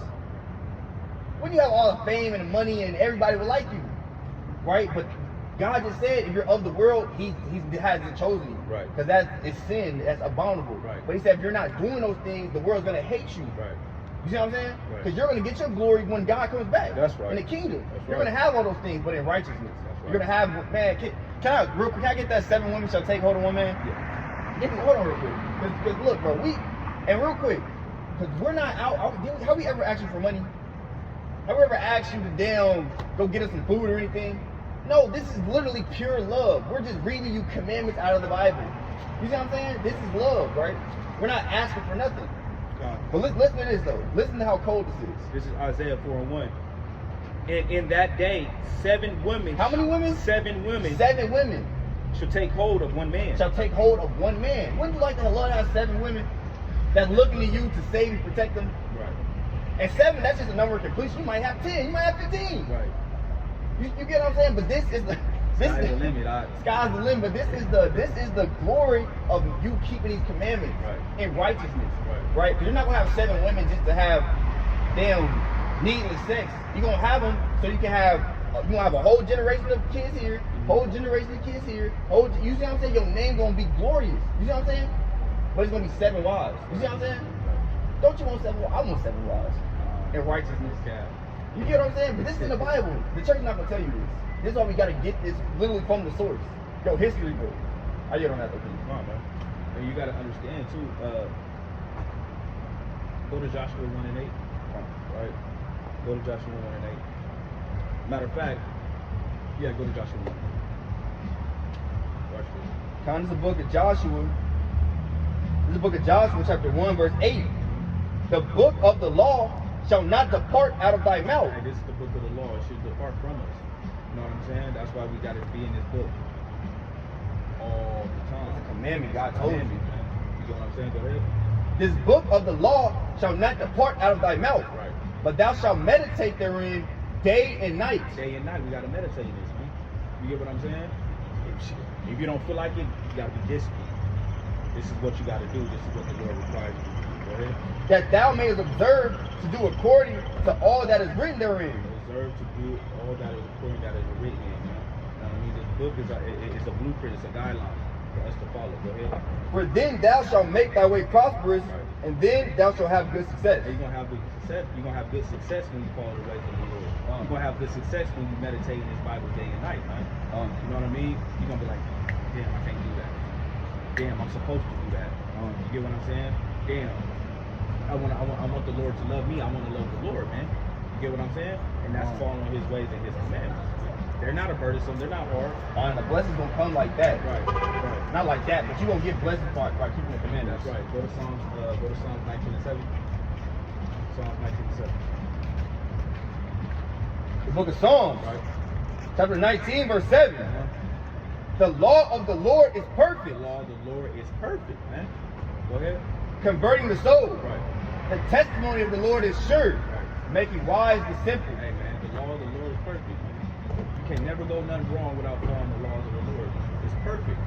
Wouldn't you have all the fame and the money and everybody would like you? Right? But God just said, if you're of the world, He hasn't chosen you. Right. Because it's sin, that's abominable. Right. But He said, if you're not doing those things, the world's going to hate you. Right. You see what I'm saying? Right. Because you're going to get your glory when God comes back. That's right. In the kingdom. That's You're right. going to have all those things, but in righteousness. That's right. You're going to have, man, can I get that 7 women shall take hold of one man? Yeah. Hold on real quick. Because look, bro, And real quick, because we're not out. Have we ever asked you for money? Have we ever asked you to go get us some food or anything? No, this is literally pure love. We're just reading you commandments out of the Bible. You see what I'm saying? This is love, right? We're not asking for nothing. But listen to this though. Listen to how cold this is. This is Isaiah 4:1. And in that day, 7 women. How many women? 7 women. 7 women shall take hold of one man. Shall take hold of one man. Wouldn't you like to love to have 7 women that's looking to you to save and protect them? Right. And 7, that's just a number of completion. You might have 10. You might have 15. Right. You get what I'm saying? But this is the sky's the limit. Sky's the limit. But this is the glory of you keeping these commandments in righteousness. Right? Because you're not gonna have 7 women just to have damn needless sex. You're gonna have them so you can have a whole generation of kids here, whole generation of kids here. You see what I'm saying? Your name gonna be glorious. You see what I'm saying? But it's gonna be 7 wives. You see what I'm saying? Don't you want 7 wives? I want 7 wives in righteousness. You get what I'm saying? But this is in the Bible. The church is not gonna tell you this. This is why we gotta get this literally from the source. Yo, history book. I get on that though. Come on, man. And you gotta understand too. Go to Joshua 1:8. Right. Go to Joshua 1:8. Matter of fact, yeah, go to Joshua 1. Watch this. This is the book of Joshua. This is the book of Joshua, chapter 1, verse 8. The book of the law shall not depart out of thy mouth. Hey, this is the book of the law. It should depart from us. You know what I'm saying? That's why we got to be in this book all the time. It's a commandment God told you. Man. You know what I'm saying? Go ahead. This book of the law shall not depart out of thy mouth. Right. But thou shalt meditate therein day and night. Day and night. We got to meditate in this, man. You get what I'm saying? If you don't feel like it, you got to be disciplined. This is what you got to do. This is what the Lord requires you to do. Go ahead. That thou mayest observe to do according to all that is written therein. Observe to do all that is according that is written in, man. Now, I mean, this book is a blueprint. It's a guideline for us to follow. Go ahead. For then thou shalt make thy way prosperous, and then thou shalt have good success. You're gonna have good success. You're gonna have good success when you follow the ways of the Lord. You're gonna have good success when you meditate in this Bible day and night, man. You know what I mean? You're gonna be like, damn, I can't do that. Damn, I'm supposed to do that. You get what I'm saying? Damn, I want the Lord to love me. I want to love the Lord, man. You get what I'm saying? And that's following His ways and His commandments. They're not a burdensome. They're not hard. And the blessings gonna come like that. Right. Not like that, but you gonna get blessings by keeping the commandments. That's right. Go to Psalms 19:7. Psalms 19:7. The book of Psalms, chapter 19, verse 7. The law of the Lord is perfect. The law of the Lord is perfect, man. Go ahead. Converting the soul. Right. The testimony of the Lord is sure, making wise the simple. Hey, man, the law of the Lord is perfect, man. You can never go nothing wrong without following the laws of the Lord. It's perfect.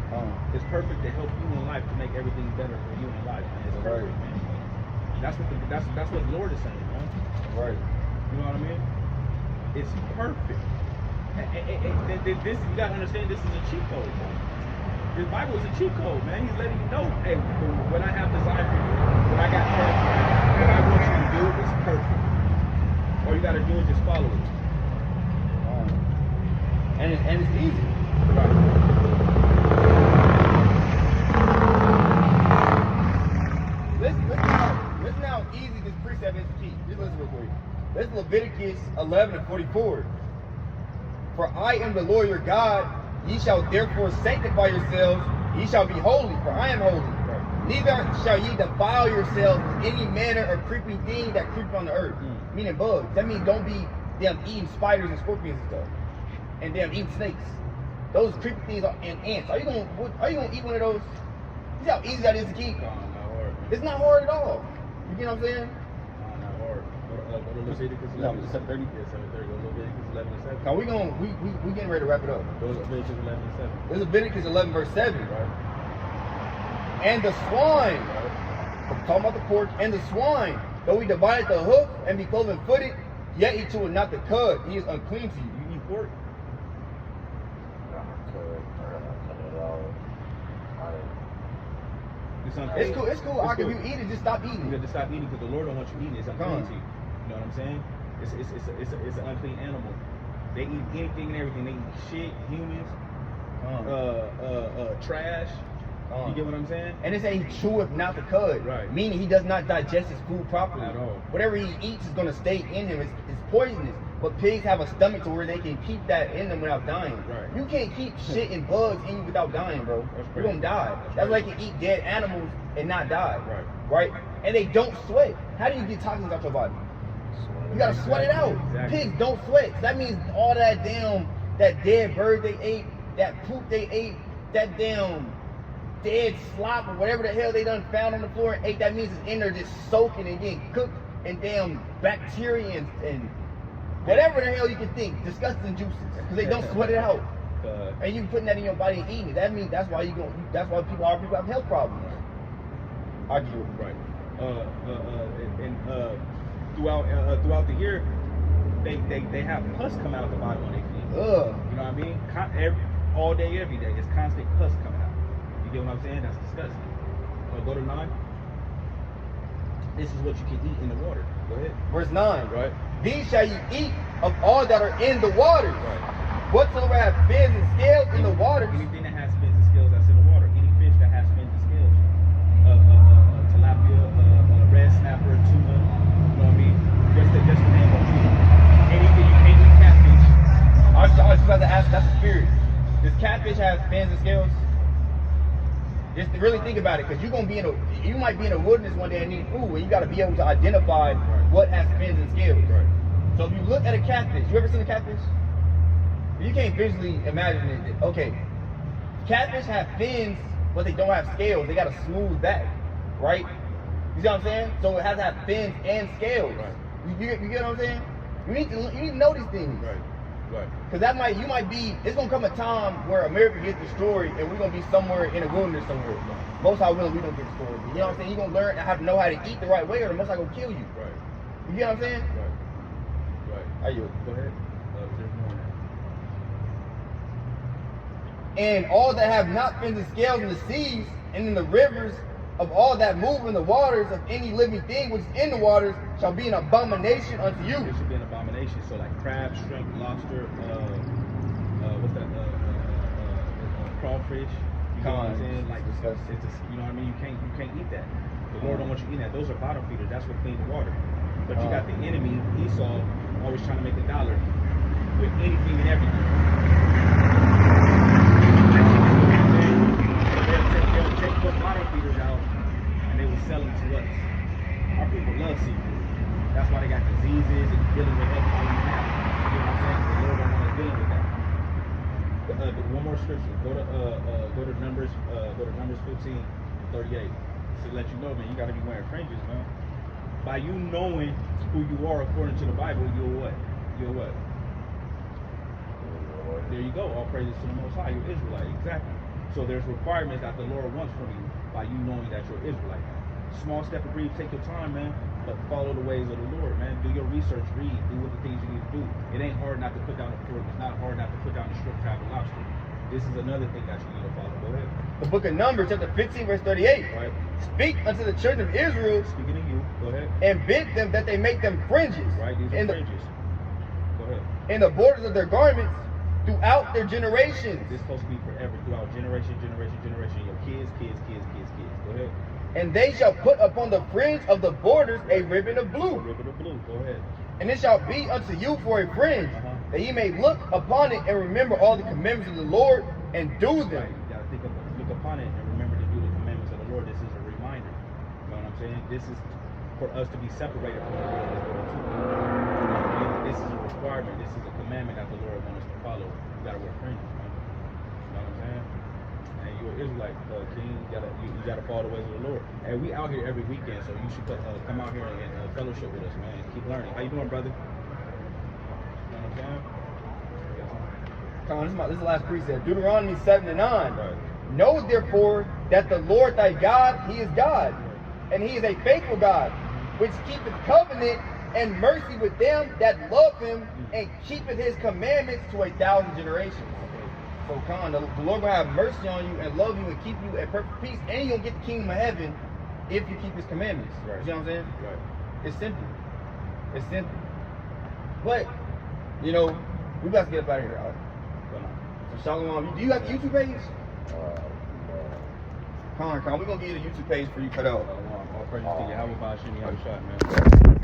It's perfect to help you in life, to make everything better for you in life, man. It's perfect, man. That's what the Lord is saying, man. Right. You know what I mean? It's perfect. This, you gotta understand, this is a cheat code, man. This Bible is a cheat code, man. He's letting you know, hey, what I have designed for you, what I got planned for you, what I want you to do is perfect. All you gotta do is just follow it. And it's easy. Right. Listen how easy this precept is to keep. Just listen real quick. This is Leviticus 11:44. For I am the Lord your God, ye shall therefore sanctify yourselves, ye shall be holy, for I am holy. Neither shall ye defile yourselves with any manner of creeping thing that creep on the earth. Meaning bugs. That means don't be them eating spiders and scorpions and stuff. And them eating snakes. Those creepy things and ants. Are you gonna eat one of those? You see how easy that is to keep? Not hard. It's not hard at all. You get what I'm saying? Not hard. Go to Leviticus 11. No, 7:30. Yeah, 7:30. Go to Leviticus 11:7. Now we getting ready to wrap it up. Go to Leviticus 11:7. This is Leviticus 11 verse 7. And the swine, I'm talking about the pork, and the swine, though he divided the hoof and be cloven footed, yet he cheweth not the cud. He is unclean to you. You eat pork? It's cool. It's cool. If you eat it, just stop eating. You got to stop eating because the Lord don't want you eating. It's unclean to you. You know what I'm saying? It's an unclean animal. They eat anything and everything. They eat shit, humans, trash. You get what I'm saying? And it say he cheweth not the cud. Right. Meaning he does not digest his food properly. At all. Whatever he eats is going to stay in him. It's poisonous. But pigs have a stomach to where they can keep that in them without dying. Right. You can't keep shit and bugs in you without dying, bro. You're going to die. That's why they can eat dead animals and not die. Right? And they don't sweat. How do you get toxins out your body? You got to sweat it out. Exactly. Pigs don't sweat. So that means all that dead bird they ate, that poop they ate, that damn dead slop or whatever the hell they done found on the floor and ate, that means it's in there just soaking and getting cooked and damn bacteria and whatever the hell you can think, disgusting juices, because they don't sweat it out. And you putting that in your body and eating it. That means that's why people have health problems. I get it. Right. Throughout the year, they have pus come out the bottom of their feet. You know what I mean? All day, every day, it's constant pus coming out. You get what I'm saying? That's disgusting. Go to 9. This is what you can eat in the water. Go ahead. Verse 9. Right. These shall you eat of all that are in the waters. Right. Whatsoever have fins and scales in the waters. Anything that has fins and scales that's in the water. Any fish that has fins and scales. Tilapia, red snapper, tuna. You know what I mean? Just the name of it. Anything you can't eat catfish. I was just about to ask. That's the spirit. Does catfish have fins and scales? Just to really think about it, because you might be in a wilderness one day and need food, and you got to be able to identify what has fins and scales. Right. So if you look at a catfish, you ever seen a catfish? You can't visually imagine it. Okay, catfish have fins, but they don't have scales. They got a smooth back, right? You see what I'm saying? So it has to have fins and scales. Right. You get what I'm saying? You need to know these things. Right. Right. Because it's going to come a time where America gets destroyed and we're going to be somewhere in a wilderness somewhere. Most High willing, we don't get destroyed. You know what I'm saying? You're going to learn how to know how to eat the right way or the Most High going to kill you. Right. You get what I'm saying? Right. Are you? Go ahead. There's more in there. And all that have not fins and scales in the seas and in the rivers of all that move in the waters of any living thing which is in the waters shall be an abomination unto you. It should be an abomination. So like crab, shrimp, lobster, what's that? Crawfish. You know what I'm saying? Like it's you know what I mean? You can't eat that. The Lord don't want you eating that. Those are bottom feeders. That's what cleans the water. But you got the enemy, Esau, always trying to make $1 with anything and everything. They'll take the bottom feeders out and they will sell them to us. Our people love seafood. That's why they got diseases and dealing with health problems now. You know what I'm saying? The Lord don't want us dealing with that. One more scripture. Go to Numbers 15:38. To let you know, man, you got to be wearing fringes, man. By you knowing who you are according to the Bible, you're what? There you go. All praises to the Most High. You're Israelite. Exactly. So there's requirements that the Lord wants from you by you knowing that you're Israelite. Small step of breathe. Take your time, man. But follow the ways of the Lord, man. Do your research. Read. Do what the things you need to do. It ain't hard not to put down the pork. It's not hard not to put down the shrimp, crab, and lobster. This is another thing that you need to follow. Go ahead. The book of Numbers, chapter 15, verse 38. Right. Speak unto the children of Israel. Speaking to you. Go ahead. And bid them that they make them fringes. Right. These are fringes. Go ahead. In the borders of their garments throughout their generations. This is supposed to be forever. Throughout generation. Your kids. Go ahead. And they shall put upon the fringe of the borders a ribbon of blue. Go ahead. And it shall be unto you for a fringe, that ye may look upon it and remember all the commandments of the Lord and do them. Right. You gotta look upon it and remember to do the commandments of the Lord. This is a reminder. You know what I'm saying? This is for us to be separated from the world as well too. You know what I mean? This is a requirement. This is a commandment that the Lord wants us to follow. You gotta wear fringes, man. You know what I'm saying? And you're an Israelite, king. You gotta follow the ways of the Lord. And we out here every weekend, so you should come out here and fellowship with us, man. Keep learning. How you doing, brother? You know what I'm saying? Come on, this is the last precept. Deuteronomy 7:9. Right. Know therefore that the Lord thy God, he is God, and he is a faithful God, which keepeth covenant and mercy with them that love him, and keepeth his commandments to 1,000 generations. So Khan, the Lord will have mercy on you and love you and keep you at perfect peace, and you're going to get the kingdom of heaven if you keep his commandments. Right. You see what I'm saying? Right. It's simple. It's simple. But, you know, we about to get up out of here, right? So Shalom. Do you have the YouTube page? Con, we're gonna give you the YouTube page for you cut out. All praise to you. How about Shimmy? Have a shot, man.